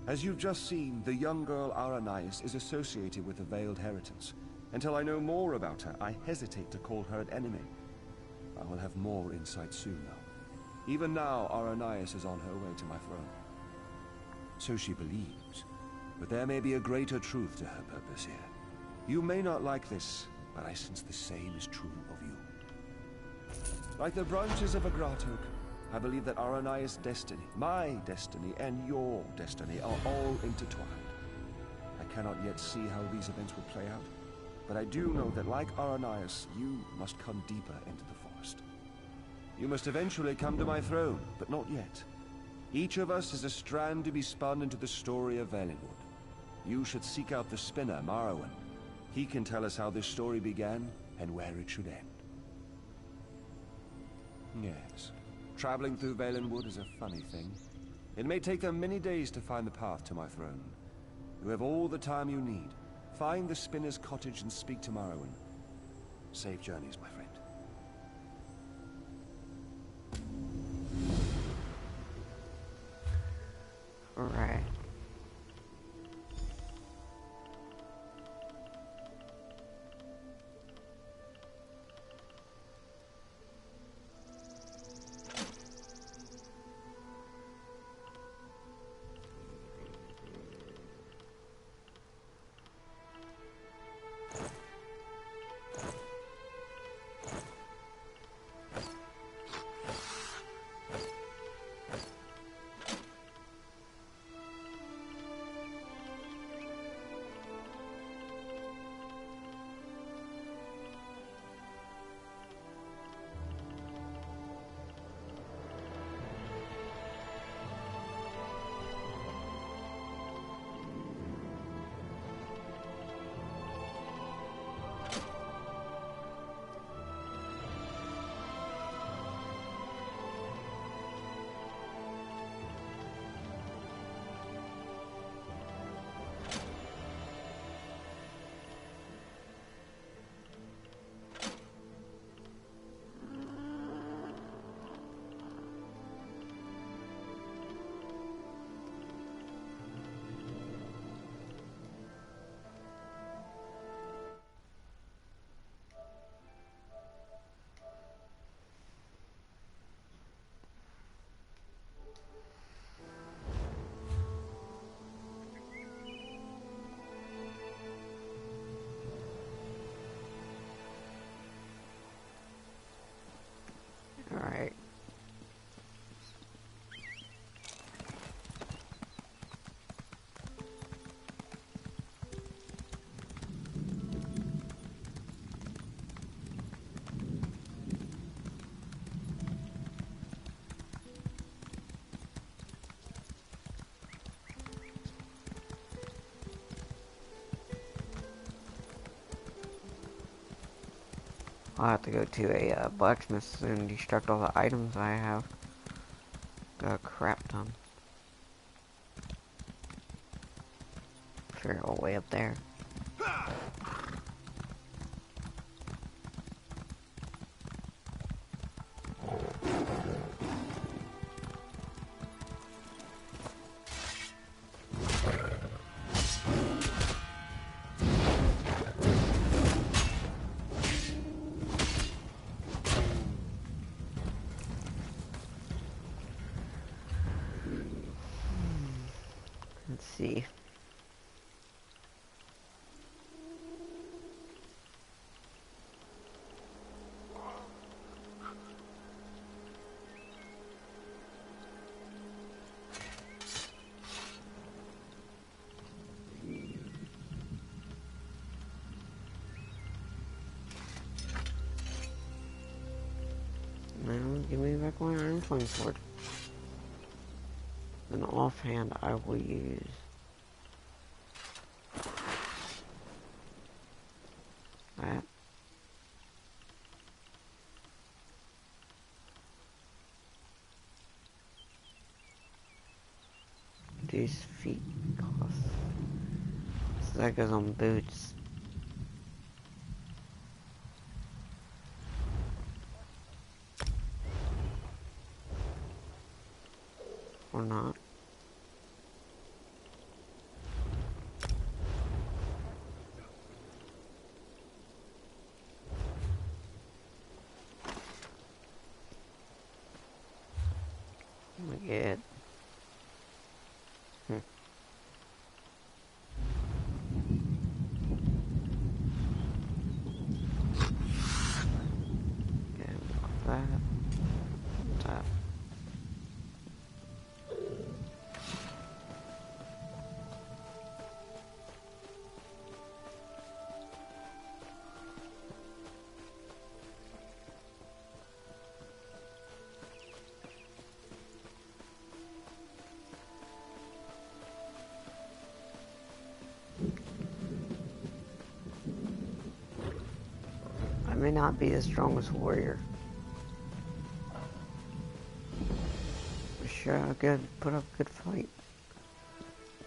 As you've just seen, the young girl Aranias is associated with the Veiled Heritance. Until I know more about her, I hesitate to call her an enemy. I will have more insight soon, though. Even now, Aranias is on her way to my throne. So she believes, but there may be a greater truth to her purpose here. You may not like this, but I sense the same is true of you. Like the branches of a grat oak, I believe that Aranias' destiny, my destiny, and your destiny are all intertwined. I cannot yet see how these events will play out, but I do know that like Aranias, you must come deeper into the forest. You must eventually come to my throne, but not yet. Each of us is a strand to be spun into the story of Valenwood. You should seek out the spinner, Marrowan. He can tell us how this story began and where it should end. Yes, traveling through Valenwood is a funny thing. It may take them many days to find the path to my throne. You have all the time you need. Find the spinner's cottage and speak to Marrowan. Safe journeys, my friend. Right. I'll have to go to a blacksmith and destruct all the items I have. Got a crap ton. Figure all the way up there. Let's see. Now, give me back my iron flame sword. Then offhand, I will use that. These feet cloth. So that goes on boots. Or not. Oh my god. Okay, that. That. I may not be the strongest warrior. But sure, I could put up a good fight.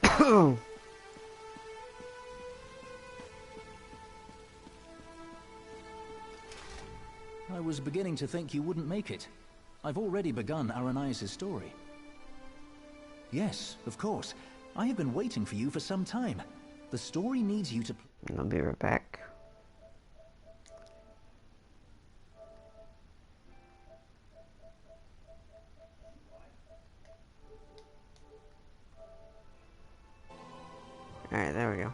I was beginning to think you wouldn't make it. I've already begun Aranias' story. Yes, of course. I have been waiting for you for some time. The story needs you to... I'll be right back. Alright, there we go.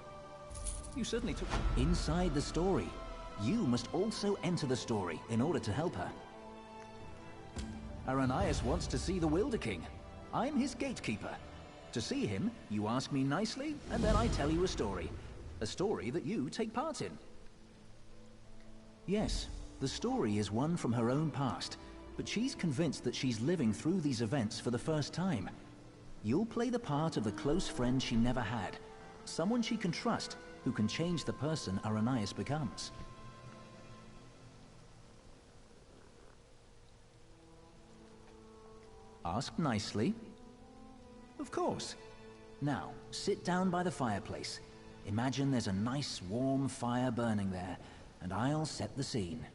You certainly took... Inside the story. You must also enter the story in order to help her. Aranias wants to see the Wilder King. I'm his gatekeeper. To see him, you ask me nicely, and then I tell you a story. A story that you take part in. Yes, the story is one from her own past, but she's convinced that she's living through these events for the first time. You'll play the part of the close friend she never had. Someone she can trust, who can change the person Aranias becomes. Ask nicely. Of course. Now, sit down by the fireplace. Imagine there's a nice warm fire burning there, and I'll set the scene.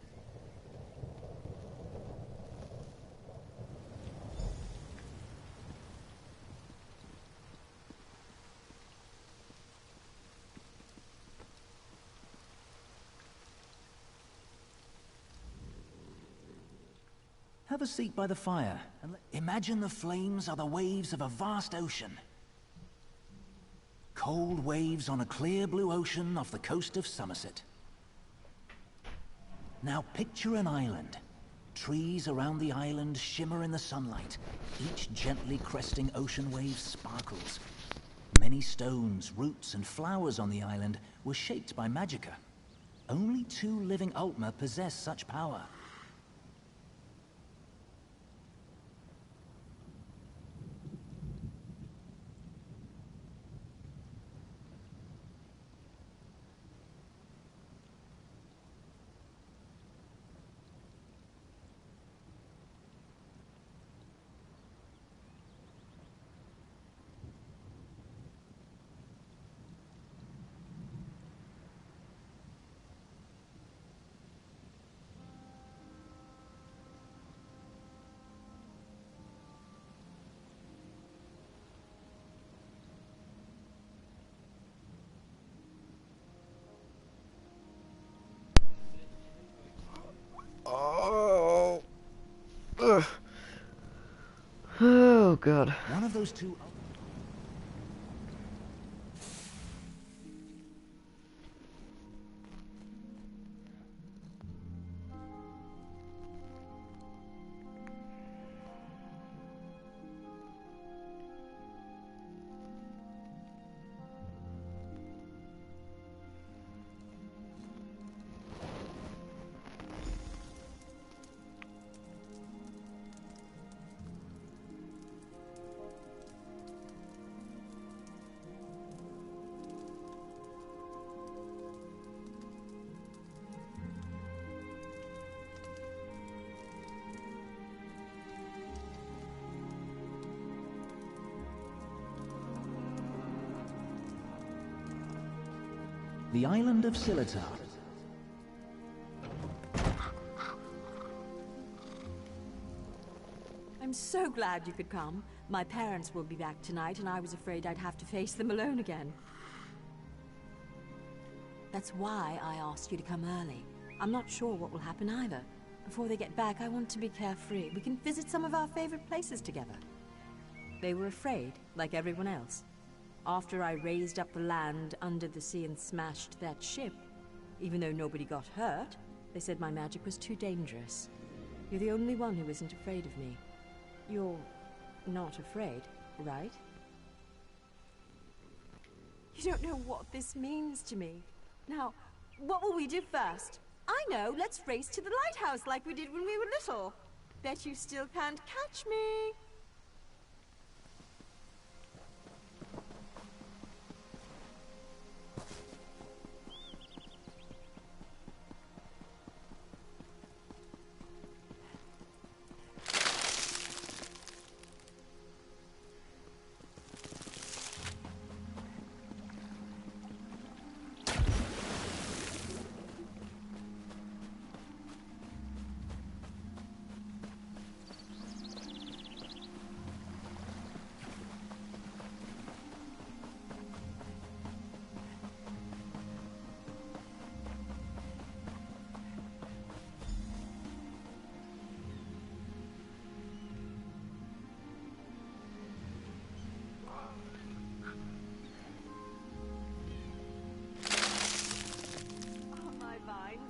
Have a seat by the fire, and imagine the flames are the waves of a vast ocean. Cold waves on a clear blue ocean off the coast of Somerset. Now picture an island. Trees around the island shimmer in the sunlight. Each gently cresting ocean wave sparkles. Many stones, roots, and flowers on the island were shaped by Magicka. Only 2 living Ultima possess such power. god. One of those two... The island of Silitar. I'm so glad you could come. My parents will be back tonight, and I was afraid I'd have to face them alone again. That's why I asked you to come early. I'm not sure what will happen either. Before they get back, I want to be carefree. We can visit some of our favorite places together. They were afraid, like everyone else. After I raised up the land under the sea and smashed that ship, even though nobody got hurt, they said my magic was too dangerous. You're the only one who isn't afraid of me. You're not afraid, right? You don't know what this means to me. Now, what will we do first? I know, let's race to the lighthouse like we did when we were little. Bet you still can't catch me.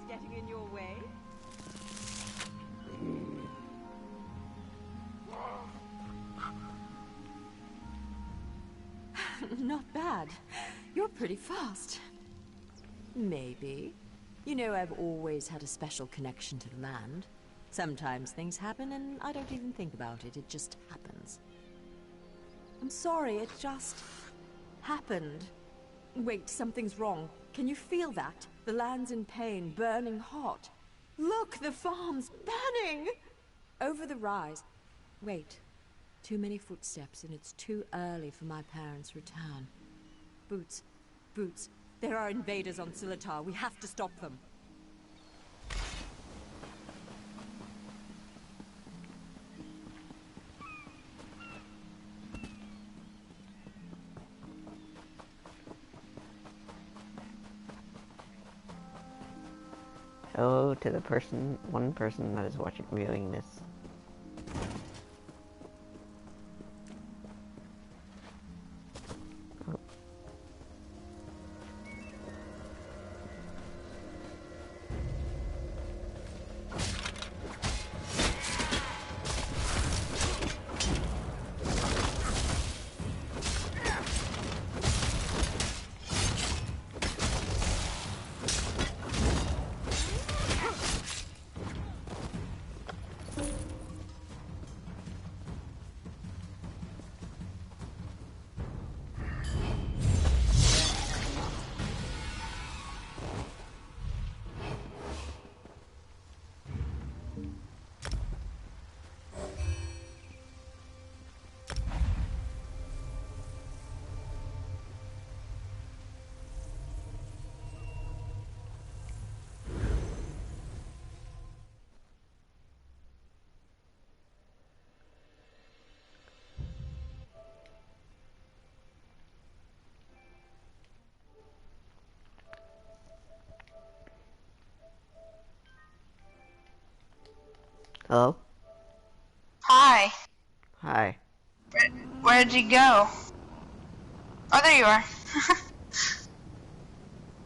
Getting in your way? Not bad. You're pretty fast. Maybe. You know, I've always had a special connection to the land. Sometimes things happen and I don't even think about it. It just happens. I'm sorry, it just happened. Wait, something's wrong. Can you feel that? The land's in pain, burning hot. Look, the farm's burning! Over the rise. Wait. Too many footsteps, and it's too early for my parents' return. Boots. Boots. There are invaders on Silitar. We have to stop them. Hello to the one person that is viewing this. Oh. Hello? Hi. Hi. Where did you go? Oh, there you are.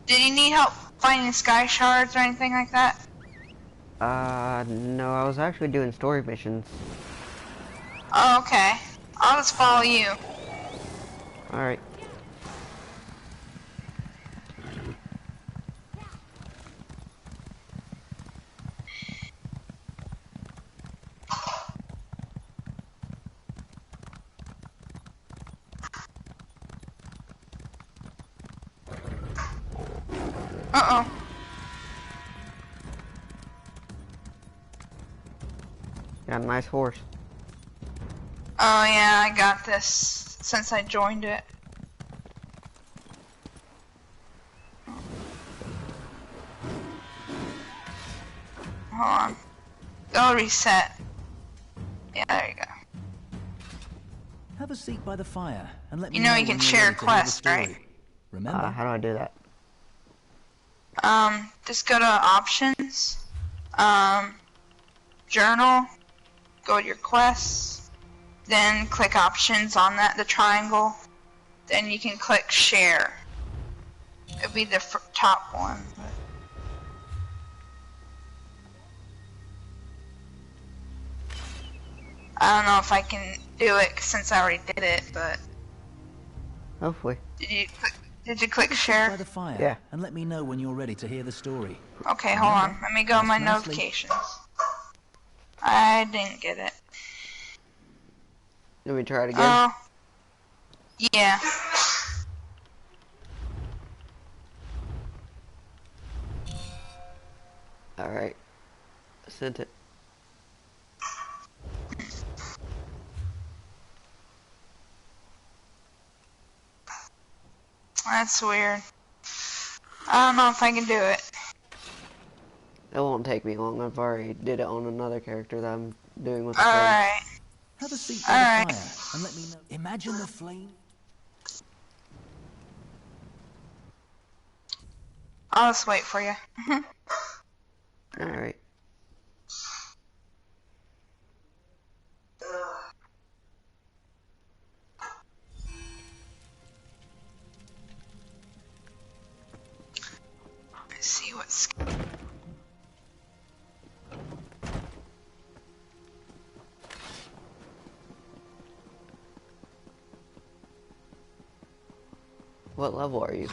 Did you need help finding sky shards or anything like that? No, I was actually doing story missions. Oh, okay. I'll just follow you. Alright. Uh-oh. Got a nice horse. Oh yeah, I got this since I joined it. Hold on. Go reset. Yeah, there you go. Have a seat by the fire and let me You know you when can you're share ready to hear the quests, right? story. Remember? How do I do that? Just go to options, journal, go to your quests, then click options on that, the triangle, then you can click share. It'll be the top one. I don't know if I can do it since I already did it, but Hopefully. did you click share? By the fire, yeah. And let me know when you're ready to hear the story. Okay, hold on. Let me go to my nicely. notifications. I didn't get it. Let me try it again. Oh. Yeah. Alright. Sent it. That's weird. I don't know if I can do it. It won't take me long. I've already did it on another character that I'm doing with the Alright. Have a seat by the fire and let me know. Imagine the flame. I'll just wait for you. Alright. Let's see what's... What level are you?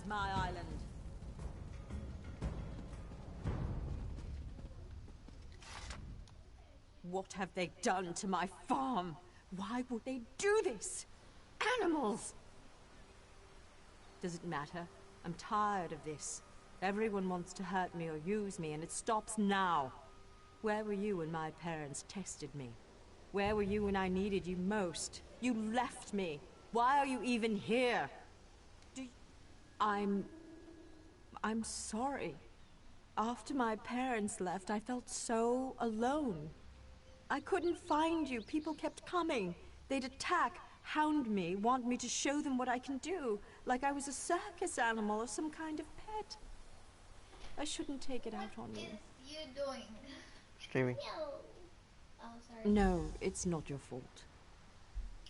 My island. What have they done to my farm? Why would they do this? Animals! Does it matter? I'm tired of this. Everyone wants to hurt me or use me, and it stops now. Where were you when my parents tested me? Where were you when I needed you most? You left me. Why are you even here? I'm sorry. After my parents left, I felt so alone. I couldn't find you. People kept coming. They'd attack, hound me, want me to show them what I can do, like I was a circus animal or some kind of pet. I shouldn't take it out on you. you doing? Streaming. No. Oh, sorry. No, it's not your fault.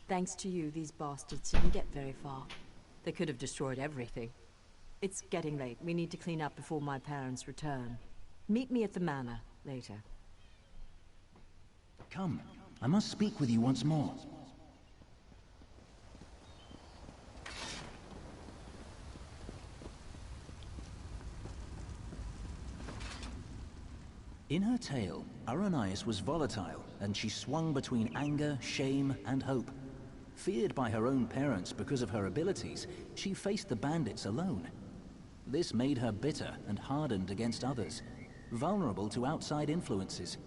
Thanks to you, these bastards didn't get very far. They could have destroyed everything. It's getting late. We need to clean up before my parents return. Meet me at the manor later. Come, I must speak with you once more. In her tale, Aranias was volatile, and she swung between anger, shame, and hope. Feared by her own parents because of her abilities, she faced the bandits alone. This made her bitter and hardened against others, vulnerable to outside influences.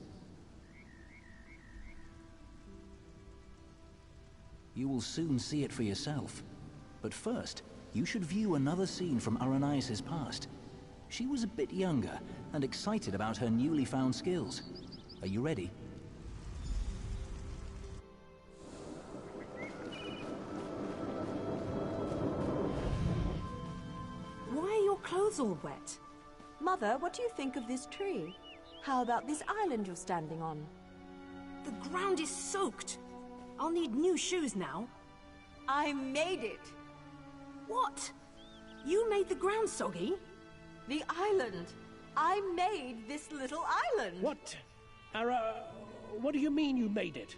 You will soon see it for yourself. But first, you should view another scene from Aranias' past. She was a bit younger and excited about her newly found skills. Are you ready? Why are your clothes all wet? Mother, what do you think of this tree? How about this island you're standing on? The ground is soaked. I'll need new shoes now. I made it. What? You made the ground soggy? The island. I made this little island. What? What do you mean you made it?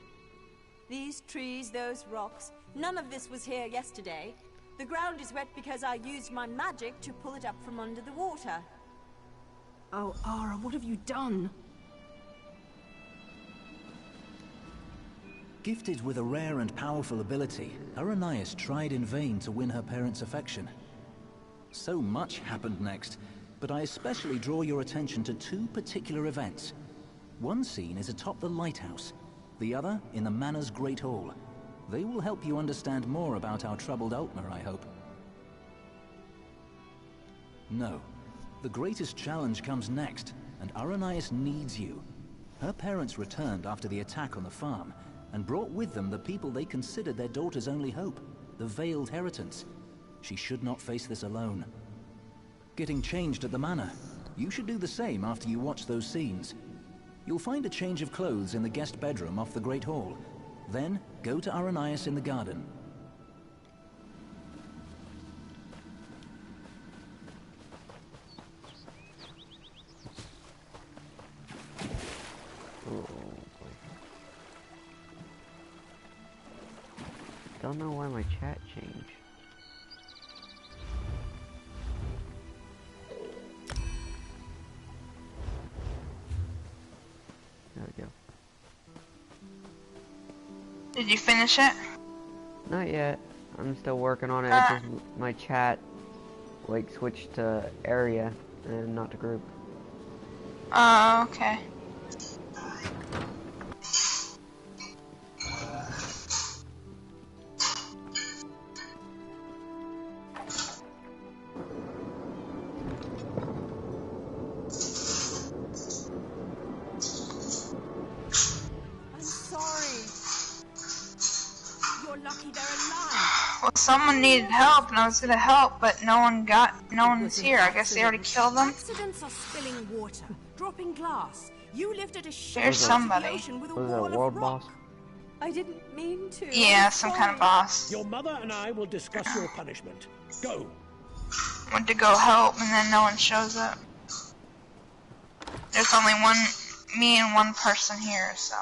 These trees, those rocks, none of this was here yesterday. The ground is wet because I used my magic to pull it up from under the water. Oh, Ara, what have you done? Gifted with a rare and powerful ability, Aranias tried in vain to win her parents' affection. So much happened next, but I especially draw your attention to two particular events. One scene is atop the lighthouse, the other in the manor's great hall. They will help you understand more about our troubled Altmer, I hope. No. The greatest challenge comes next, and Aranias needs you. Her parents returned after the attack on the farm, and brought with them the people they considered their daughter's only hope, the Veiled Heritance. She should not face this alone. Getting changed at the manor. You should do the same after you watch those scenes. You'll find a change of clothes in the guest bedroom off the Great Hall. Then, go to Aranias in the garden. Don't know why my chat changed. There we go. Did you finish it? Not yet. I'm still working on it. It's just my chat like switched to area and not to group. Oh, okay. Someone needed help, and I was gonna help, but no one's here. I guess they already killed them. Accidents are spilling water, dropping glass. You lived at a There's somebody. With a Was wall that a world of boss? rock. I didn't mean to. Yeah, some kind of boss. Your mother and I will discuss your punishment. Go. Went to go help, and then no one shows up. There's only me and one person here, so.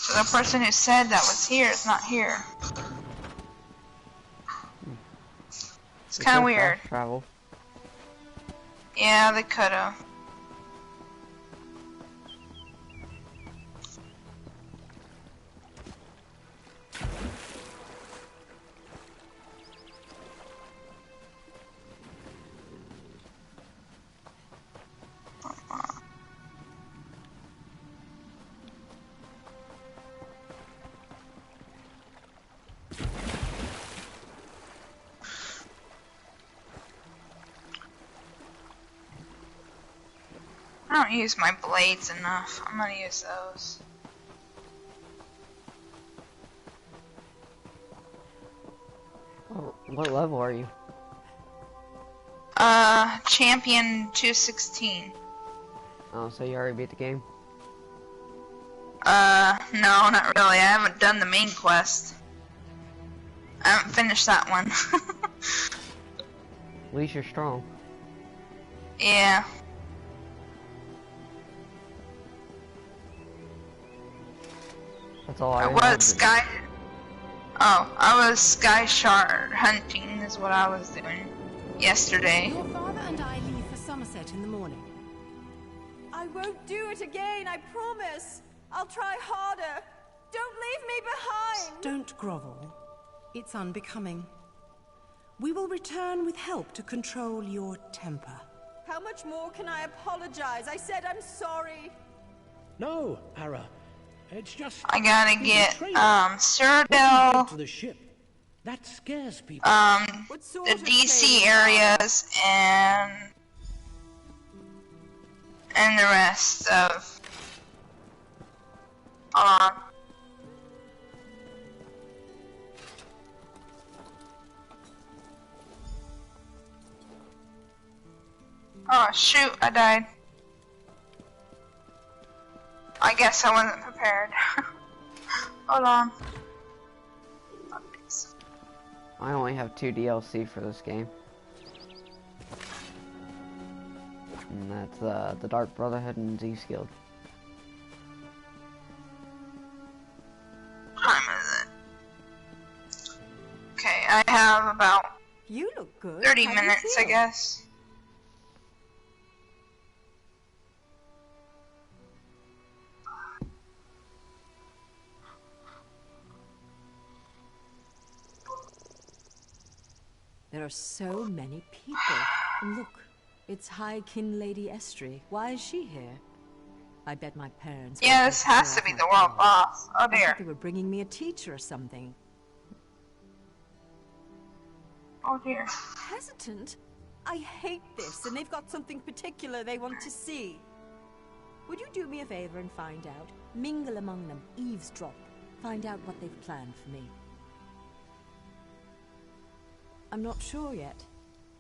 So the person who said that was here is not here. It's kind of weird. Travel. Yeah, they could have. I don't use my blades enough. I'm gonna use those. Oh, what level are you? Champion 216. Oh, so you already beat the game? No, not really. I haven't done the main quest. I haven't finished that one. At least you're strong. Yeah. That's all I was I was sky shard hunting is what I was doing yesterday. Your father and I leave for Somerset in the morning. I won't do it again, I promise. I'll try harder. Don't leave me behind. Don't grovel. It's unbecoming. We will return with help to control your temper. How much more can I apologize? I said I'm sorry. No, Ara. It's just... I gotta get, Cyrodiil, to the ship. That scares people. the DC areas, and the rest of... Hold on. Oh shoot, I died. I guess I wasn't prepared. Hold on. I only have 2 DLC for this game. And that's the Dark Brotherhood and Zeus Guild. What time is it? Okay, I have about you look good. 30 minutes, I guess. There are so many people. And look, it's High Kin Lady Estrie. Why is she here? I bet my parents... Yeah, this has to be the world boss. Oh I dear. thought they were bringing me a teacher or something. Oh dear. Hesitant? I hate this, and they've got something particular they want to see. Would you do me a favor and find out? Mingle among them, eavesdrop. Find out what they've planned for me. I'm not sure yet.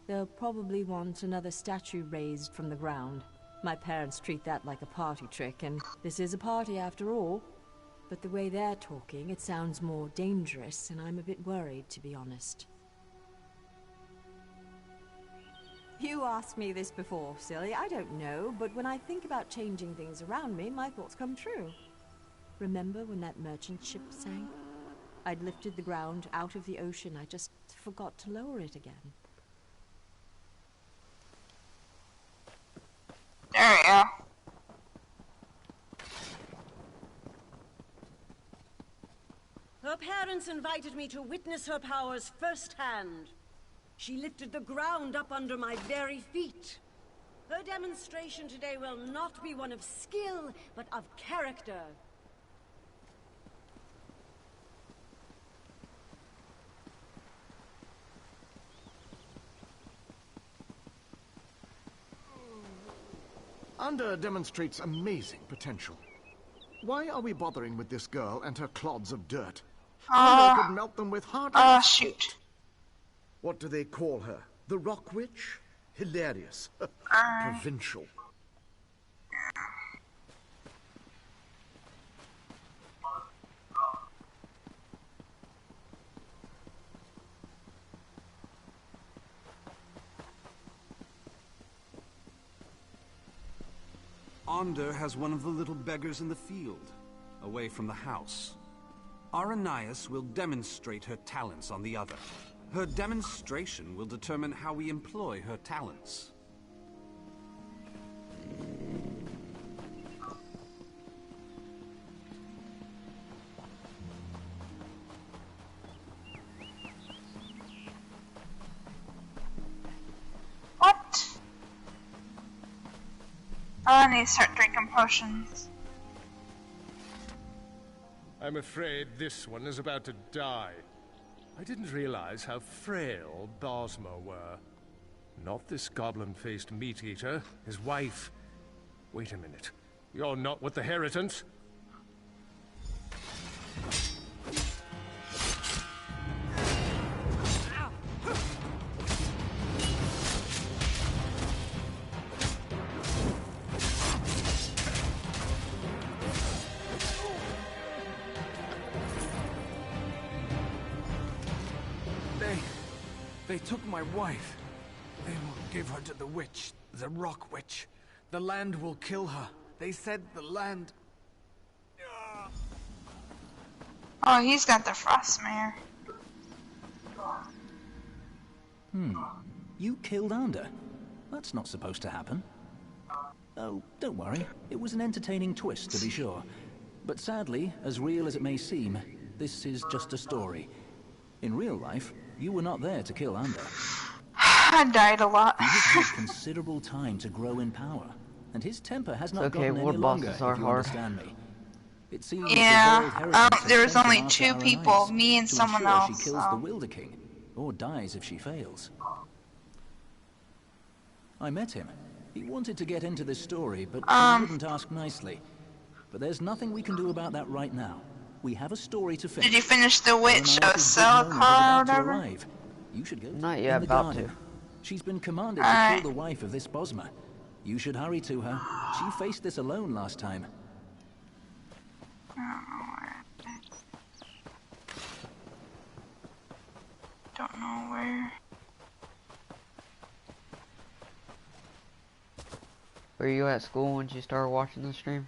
They'll probably want another statue raised from the ground. My parents treat that like a party trick, and this is a party after all. But the way they're talking, it sounds more dangerous, and I'm a bit worried, to be honest. You asked me this before, silly. I don't know, but when I think about changing things around me, my thoughts come true. Remember when that merchant ship sank? I'd lifted the ground out of the ocean. I just forgot to lower it again. There we go. Her parents invited me to witness her powers firsthand. She lifted the ground up under my very feet. Her demonstration today will not be one of skill, but of character. Anda demonstrates amazing potential. Why are we bothering with this girl and her clods of dirt? Anda could melt them with hardly a shoot. What do they call her? The Rock Witch? Hilarious. Provincial. Onder has one of the little beggars in the field, away from the house. Aranias will demonstrate her talents on the other. Her demonstration will determine how we employ her talents. What? I need to start drinking potions. I'm afraid this one is about to die. I didn't realize how frail Bosmer were. Not this goblin-faced meat-eater, his wife. Wait a minute. You're not with the Heritants? They took my wife. They will give her to the witch, the rock witch. The land will kill her. They said the land... Oh, he's got the Frostmare. You killed Ander? That's not supposed to happen. Oh, don't worry. It was an entertaining twist, to be sure. But sadly, as real as it may seem, this is just a story. In real life, you were not there to kill Ander. I died a lot. He has had considerable time to grow in power, and his temper has not gotten any longer, if you understand me. It seems there was only 2 people, me and someone else. She kills the Wilder King, or dies if she fails. I met him. He wanted to get into this story, but he wouldn't ask nicely. But there's nothing we can do about that right now. We have a story to finish. Did you finish the witch of Selkar or whatever? You should go not yet, about to. She's been commanded to kill the wife of this Bosmer. You should hurry to her. She faced this alone last time. Don't know where. Were you at school once you started watching the stream?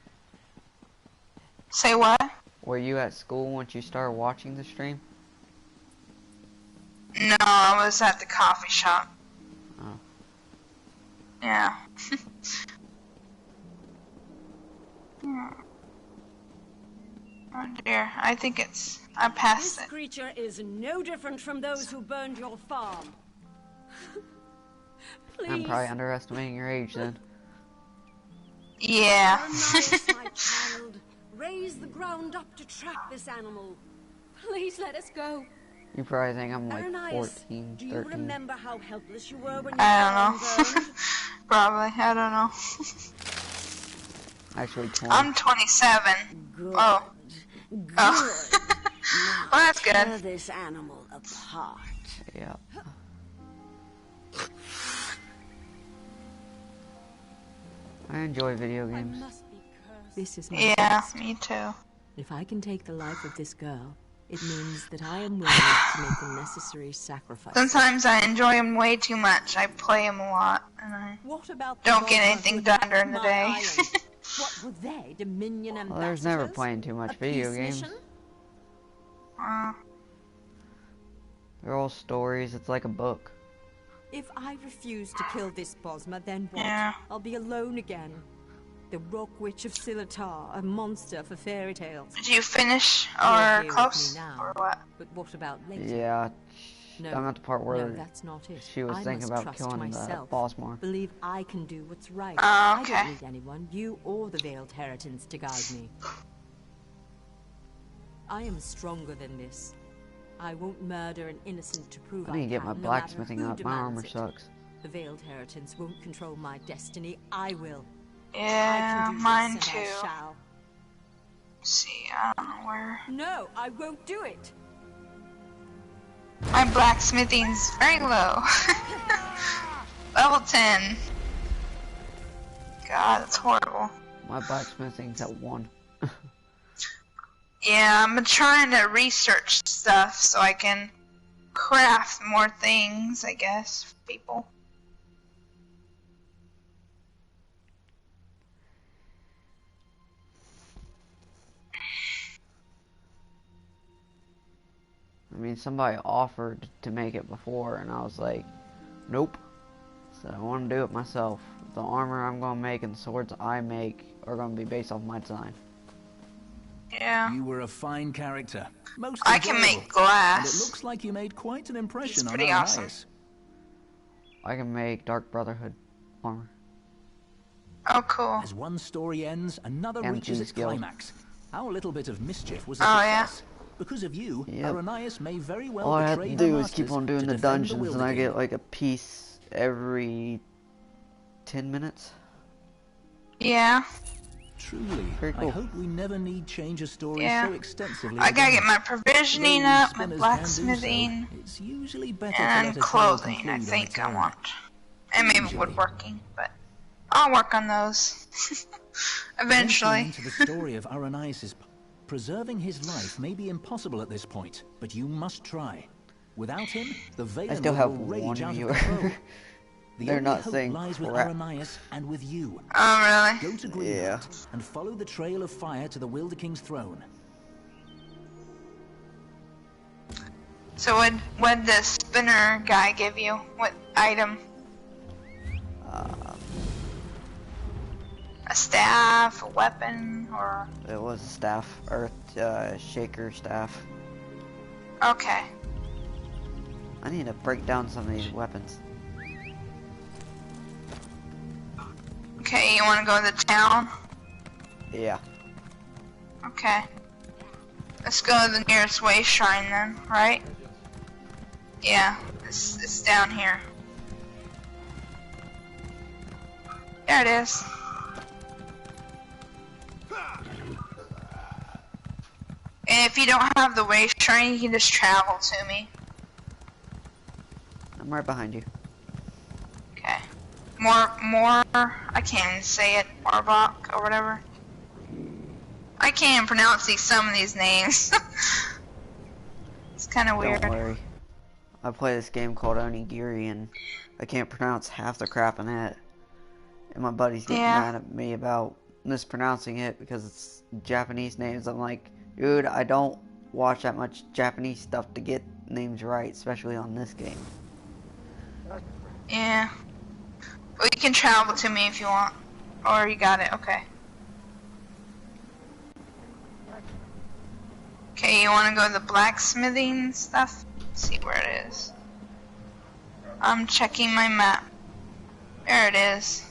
Say what? Were you at school once you started watching the stream? No, I was at the coffee shop. Oh. Yeah. Oh dear, I think I passed it. This creature is no different from those who burned your farm. Please. I'm probably underestimating your age then. Yeah. My child, raise the ground up to trap this animal. Please let us go. You probably think I'm like Aranias, 14, 13. do you remember how helpless you were when you I don't know. Probably, I don't know. Actually 20. I'm 27. Good. Oh. Good. Oh. Well, that's good. Tear this animal apart. Yeah. I enjoy video games. This is my test. Me too. If I can take the life of this girl, it means that I am willing to make the necessary sacrifice. Sometimes I enjoy him way too much. I play him a lot, and I don't get anything done during the day. What were they? Dominion ambassadors? Well, there's never playing too much video games. They're all stories. It's like a book. If I refuse to kill this Bosmer, then what? Yeah. I'll be alone again. The Rock Witch of Silitar, a monster for fairy tales. Did you finish or close or what? But what about later? Yeah. No, I'm at the part where that's not it. she was thinking about killing the Bosmer. Believe I can do what's right. Oh, okay. I don't need anyone, you or the Veiled Heritance, to guide me. I am stronger than this. I won't murder an innocent to prove I need to get my no blacksmithing matter up. who My armor demands it. sucks. The Veiled Heritance won't control my destiny. I will. Yeah, I can do mine this, and too. I shall. See, I don't know where. No, I won't do it. My blacksmithing's very low. Level 10. God, that's horrible. My blacksmithing's at 1. Yeah, I'm trying to research stuff so I can craft more things, I guess, for people. I mean, somebody offered to make it before, and I was like, nope. So I want to do it myself. The armor I'm going to make and the swords I make are going to be based off my design. Yeah. You were a fine character. Most I can enjoyable. make glass. And it looks like you made quite an impression It's on pretty Ananias. awesome. I can make Dark Brotherhood armor. Oh, cool. As one story ends, another And reaches King's its Guild. climax. Our little bit of mischief was a Oh, yeah. success. Because of you, Yep. Aranias may very well All I have betray to her do is keep masters on doing to the defend dungeons, Wilder and I King. get like a piece every 10 minutes. Yeah. Truly, Very cool. I hope we never need change a story Yeah. so extensively. I gotta again. get my provisioning Though up, my spinners can do blacksmithing, so, it's usually better to and let a tale clothing, I conclude on think its I own. want. And maybe woodworking, but I'll work on those. Eventually. Entering into the story of Aranias' preserving his life may be impossible at this point, but you must try. Without him, the I Valen still have will one rage out of viewer. control. The They're only not hope saying lies with crap. Aranias and with you. Oh, really? Go to Greenheart and follow the trail of fire to the Wilder King's throne. So what'd the spinner guy give you? What item? A staff, a weapon, or? It was a staff, earth shaker staff. Okay. I need to break down some of these weapons. Okay, you want to go to the town? Yeah. Okay. Let's go to the nearest way shrine then, right? Yeah, it's down here. There it is. And if you don't have the way shrine, you can just travel to me. I'm right behind you. Okay. More, I can't even say it, Arbok or whatever. I can't even pronounce some of these names. It's kind of weird. Don't worry. I play this game called Onigiri and I can't pronounce half the crap in it. And my buddies get mad at me about mispronouncing it because it's Japanese names. I'm like, dude, I don't watch that much Japanese stuff to get names right, especially on this game. Yeah. Well, you can travel to me if you want. Or you got it, okay. Okay, you want to go to the blacksmithing stuff? Let's see where it is. I'm checking my map. There it is.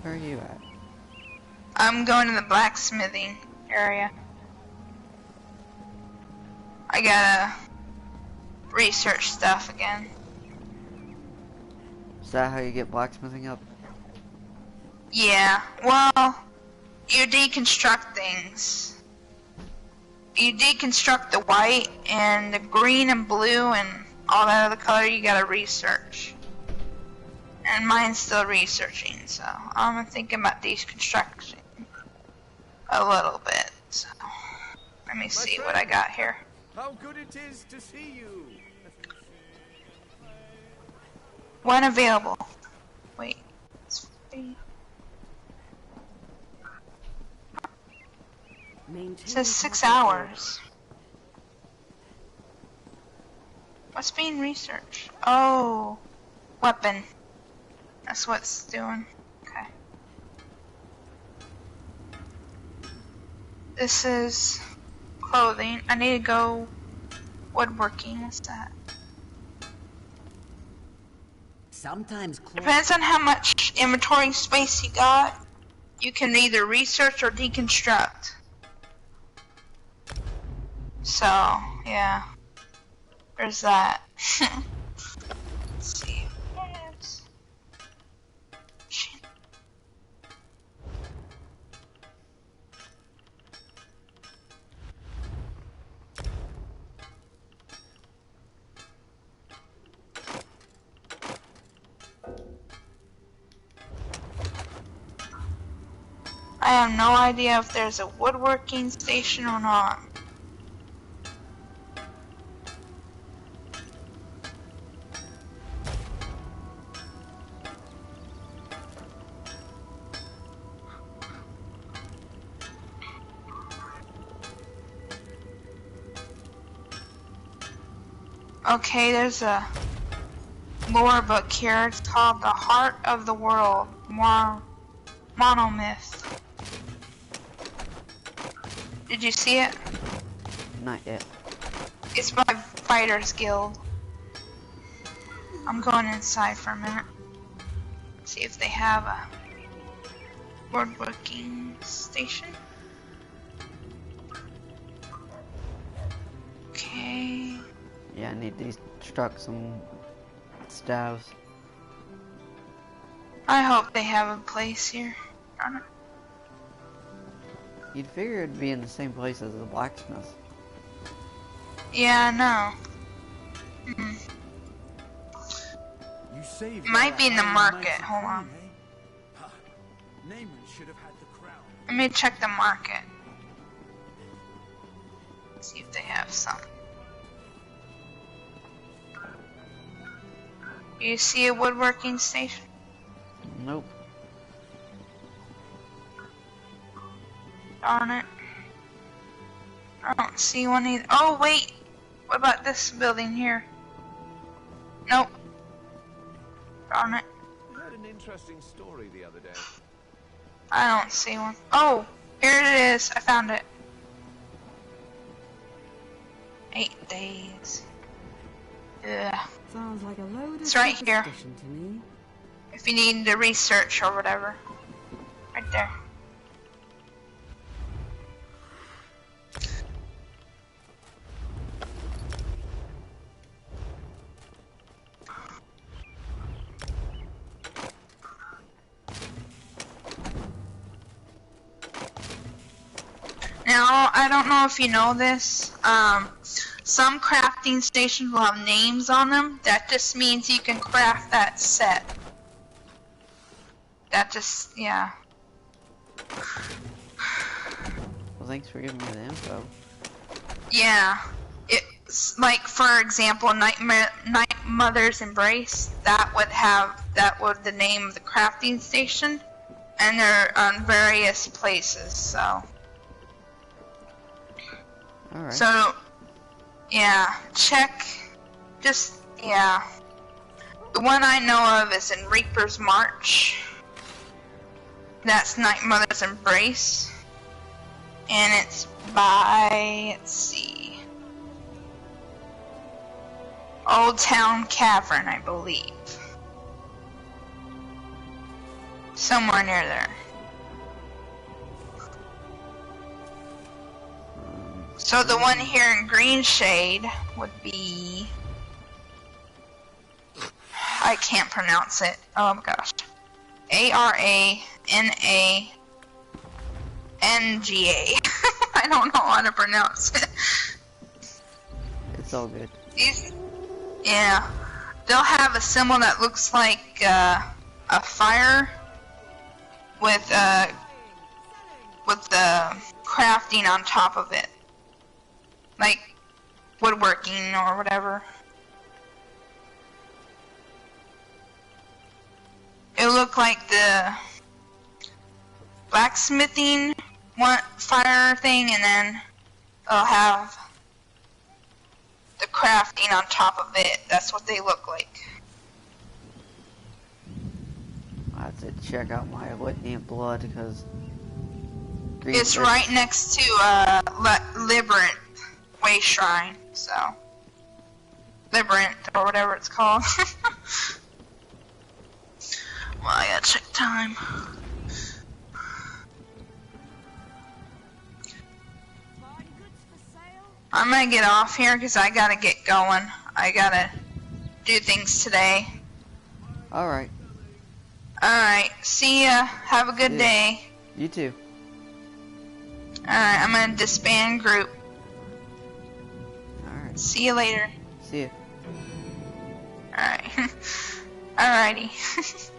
Where are you at? I'm going to the blacksmithing area. I gotta research stuff again. Is that how you get blacksmithing up? Yeah, well, you deconstruct things. You deconstruct the white and the green and blue and all that other color you gotta research. And mine's still researching, so I'm thinking about deconstructing a little bit. So let me see what I got here. How good it is to see you. When available. Wait. It's free. It says 6 hours. What's being researched? Oh, weapon. That's what it's doing. Okay. This is clothing. I need to go woodworking. What's that? Sometimes Depends on how much inventory space you got. You can either research or deconstruct. So, yeah. There's that. Let's see. Yes. Shit. I have no idea if there's a woodworking station or not. Okay, there's a lore book here. It's called The Heart of the World, Monomyth. Did you see it? Not yet. It's by Fighters Guild. I'm going inside for a minute. See if they have a woodworking station. Okay. Yeah, I need to deconstruct some staves. I hope they have a place here. Darn it. You'd figure it'd be in the same place as the blacksmith. Yeah, I know. You saved Might be in the our market. knights of Hold on. Queen, eh? Naaman should have had the crown. Let me check the market. See if they have some. You see a woodworking station? Nope. Darn it. I don't see one either. Oh, wait. What about this building here? Nope. Darn it. I heard an interesting story the other day. I don't see one. Oh, here it is. I found it. 8 days. Yeah. Sounds like a load of It's right here. superstition to me. If you need to research or whatever. Right there. Now, I don't know if you know this, some crafting stations will have names on them. That just means you can craft that set. That just, yeah. Well, thanks for giving me the info. Yeah. It's like, for example, Night Mother's Embrace, that would the name of the crafting station. And they're on various places, so. Alright. So, yeah, check, yeah. The one I know of is in Reaper's March. That's Night Mother's Embrace. And it's by, let's see, Old Town Cavern, I believe. Somewhere near there. So the one here in Green Shade would be... I can't pronounce it. Oh my gosh. Aranaga. I don't know how to pronounce it. It's all good. Yeah. They'll have a symbol that looks like a fire with the crafting on top of it. Like woodworking or whatever. It'll look like the blacksmithing fire thing, and then it'll have the crafting on top of it. That's what they look like. I have to check out my Litany of Blood because it's right next to Librant Way Shrine, so Librant or whatever it's called. Well, I gotta check time. I'm gonna get off here because I gotta get going. I gotta do things today. Alright. Alright, see ya. Have a good day. You too. Alright, I'm gonna disband group. Alright. See you later. See ya. Alright. Alrighty.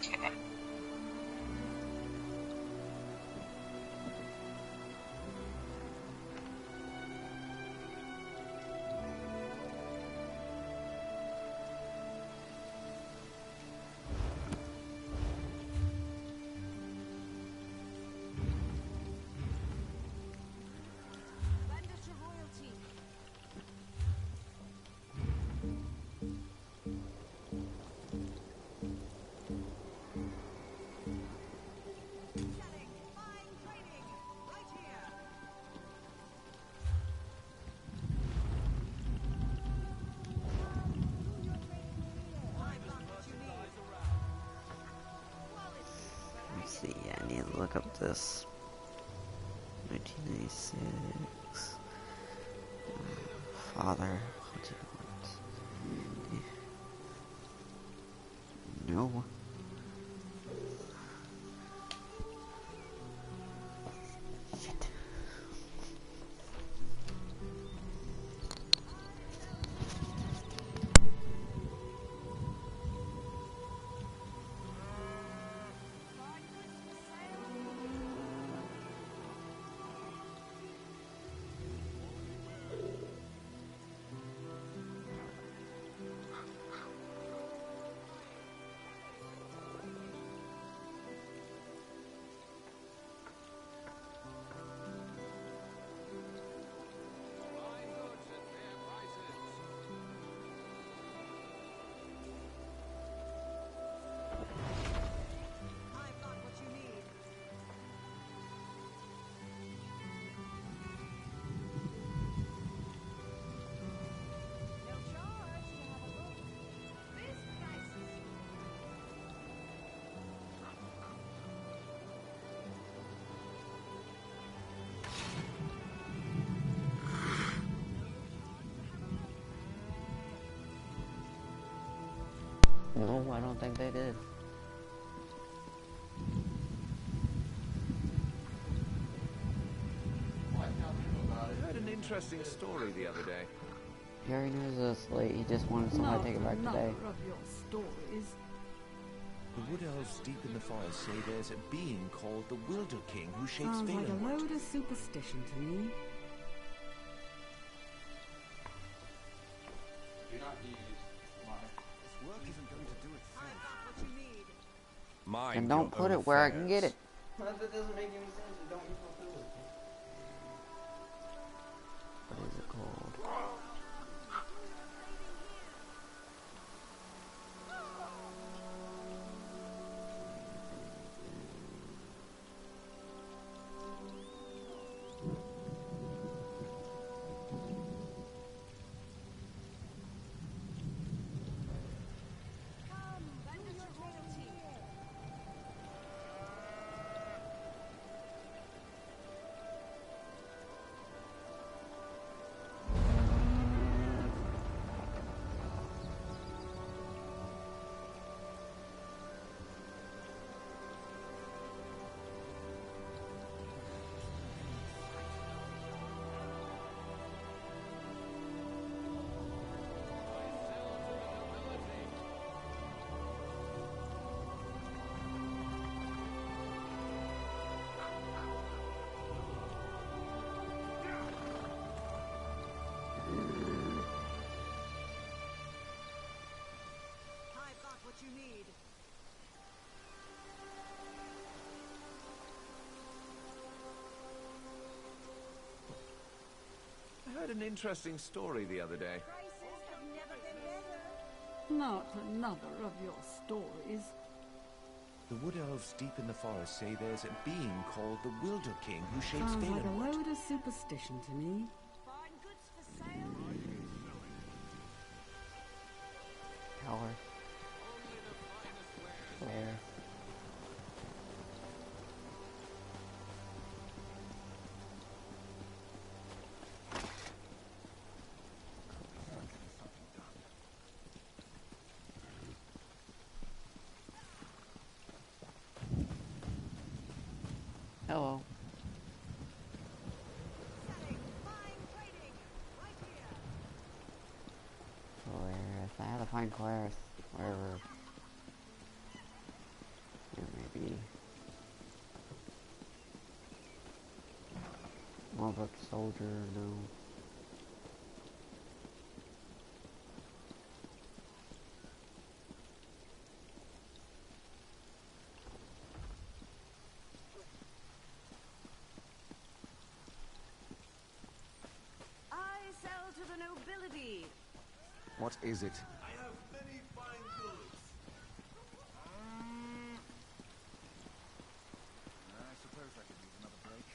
Okay. Let's see, I need to look up this. 1986. Father. What do you want? No. Shit. No, I don't think they did. I heard an interesting story the other day. He already knows this late. He just wanted someone to take it back today. Of your stories. The wood elves deep in the forest say there's a being called the Wilder King who shapes Sounds like a Valenwood. load of superstition to me. Do not use my... This work isn't going to do it I got what you need. Mind And don't your put own it where I can affairs. get it. That doesn't make any sense. You don't use my food. What is it called? I've got what you need. I heard an interesting story the other day. Prices have never been better. Not another of your stories. The wood elves deep in the forest say there's a being called the Wilder King who shapes Sounds like a Valenwood. load of superstition to me. Fine goods for sale. Color. Where? Hello. Claris. I had to find Claris wherever it may be. Norfolk soldier, no. I sell to the nobility. What is it? I have many fine goods. I suppose I could use another break.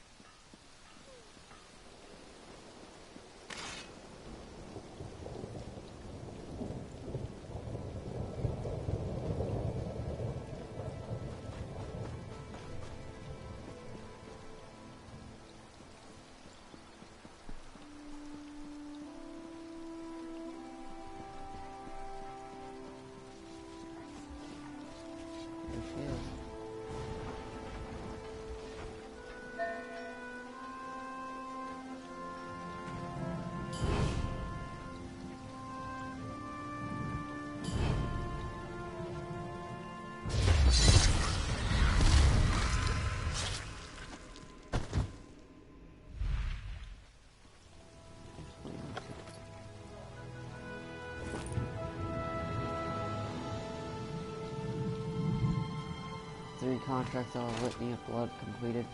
There she is. Three contracts of a litany of blood completed.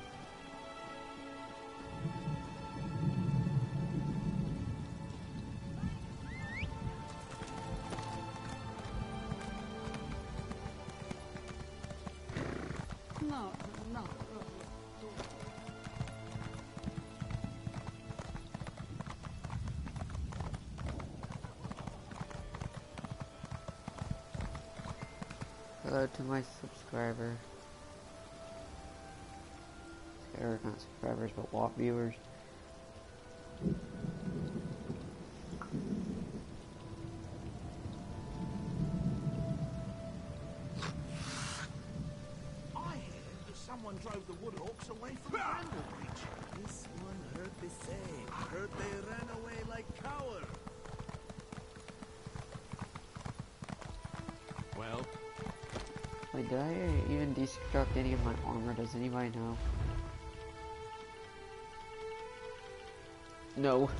Not another of your stories. Hello to my subscriber. Or not subscribers, but viewers. someone drove the woodhawks away from Brindlebreach. This one heard the same. Heard they ran away like cowards. Well? Wait, did I even deconstruct any of my armor? Does anybody know? No.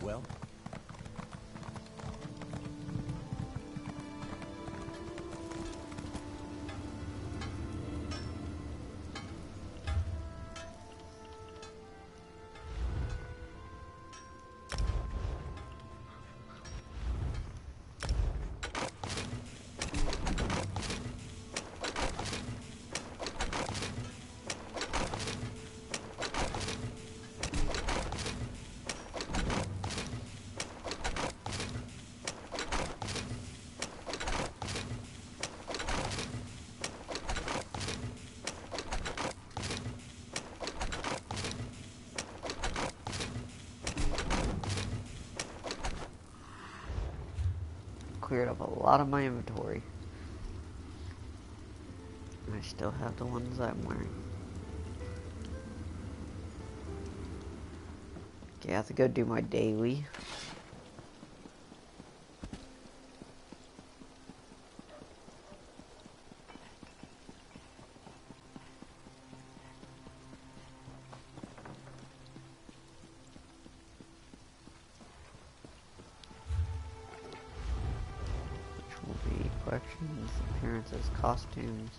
Well? Cleared up a lot of my inventory. I still have the ones I'm wearing. Okay, I have to go do my daily. Collections, appearances, costumes.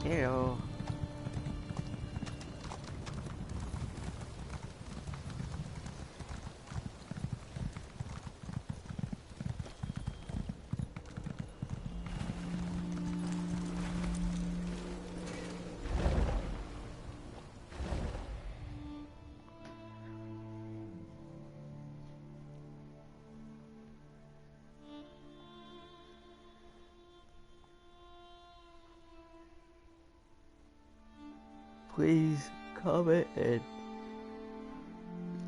Hello. Please comment and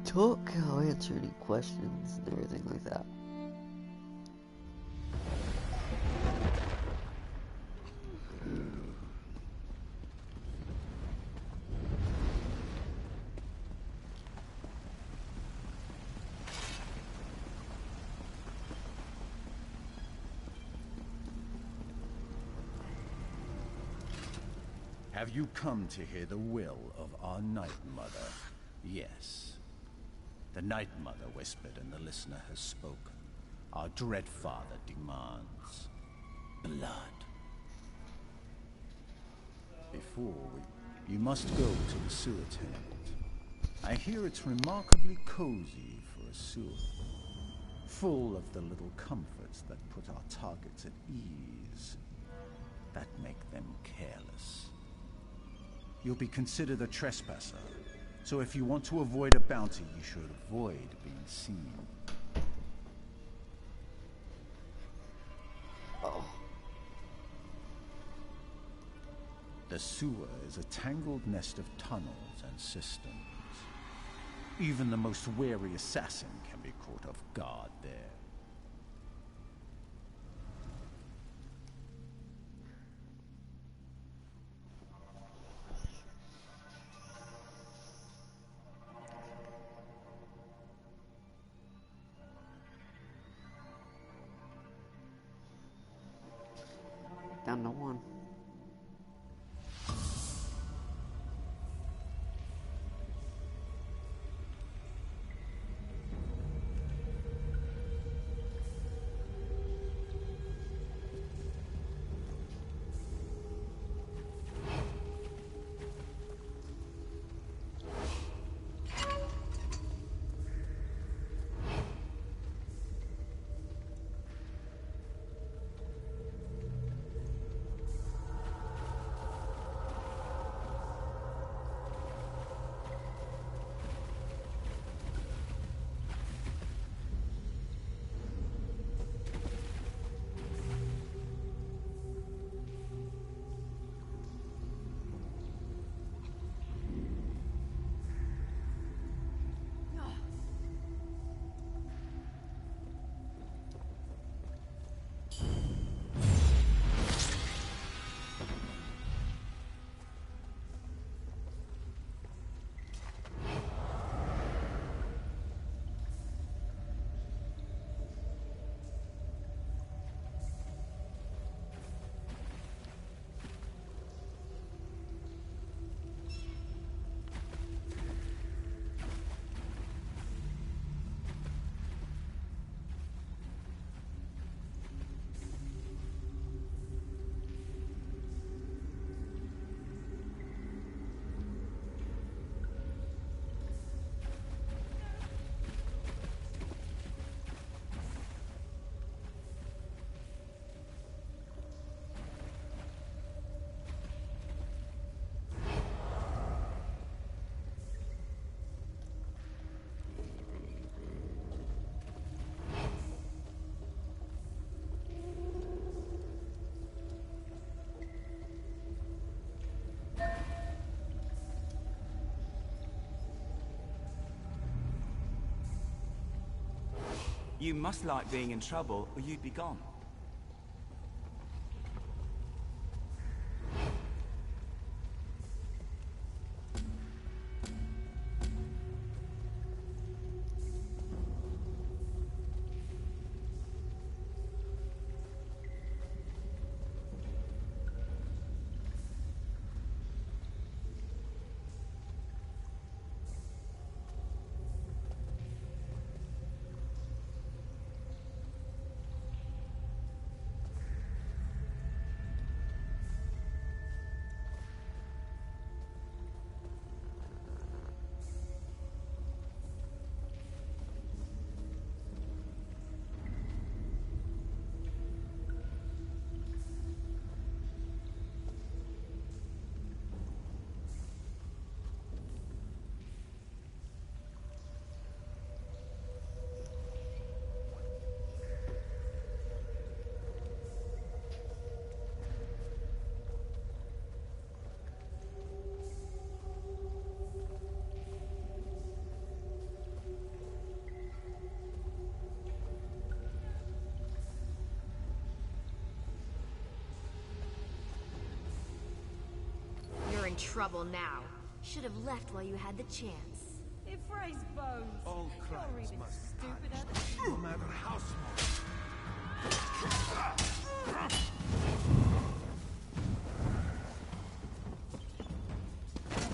talk. I'll answer any questions and everything like that. Have you come to hear the will of our Night Mother? Yes. The Night Mother whispered and the listener has spoken. Our dread father demands blood. Before you must go to the sewer tenement. I hear it's remarkably cozy for a sewer. Full of the little comforts that put our targets at ease. That make them careless. you'll be considered a trespasser. So if you want to avoid a bounty, you should avoid being seen. Oh. The sewer is a tangled nest of tunnels and systems. Even the most wary assassin can be caught off guard there. Down to one. You must like being in trouble, or you'd be gone. You're in trouble now. Should have left while you had the chance. It frays bones. All You're crimes even must stupider punish, than no matter how small.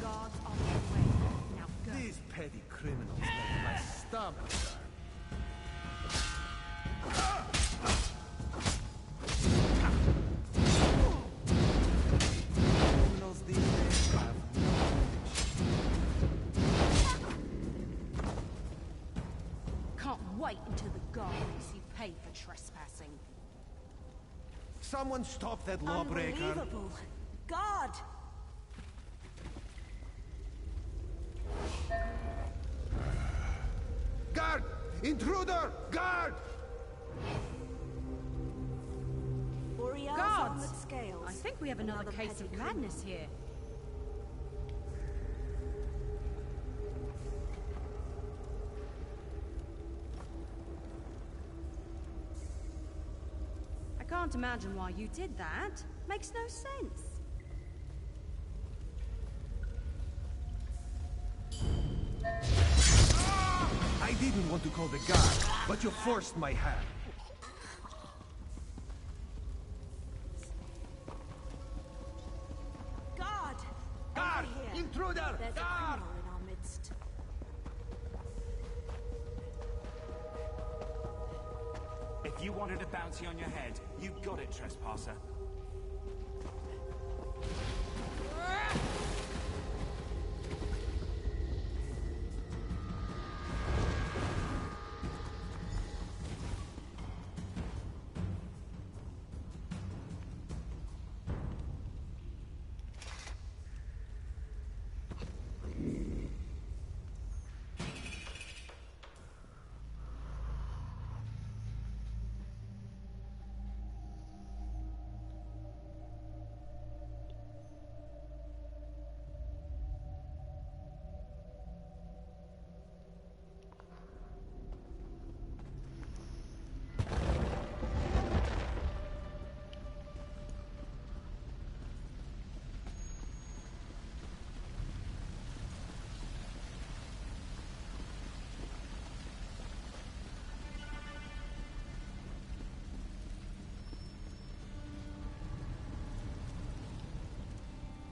Guards on their way. Now go. These petty criminals make my stomach turn. Criminals these days have no Can't wait until the guard makes you pay for trespassing. Someone stop that lawbreaker. Unbelievable. God! Intruder! Guard! Guards! I think we have another case of madness here. I can't imagine why you did that. Makes no sense. I didn't want to call the guard, but you forced my hand. Guard! Guard! Over here. Intruder! There's Guard! a criminal in our midst. If you wanted a bounty on your head, you got it, trespasser.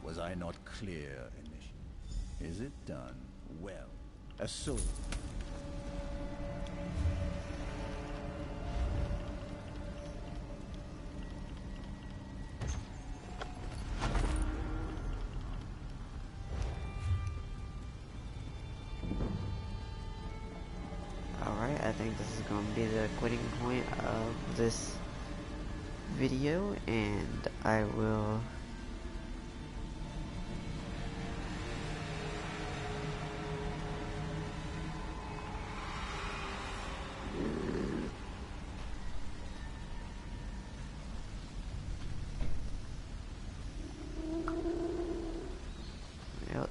Was I not clear, initially? Is it done? Well, a soul. Alright, I think this is going to be the quitting point of this video, and I will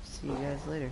see you guys later.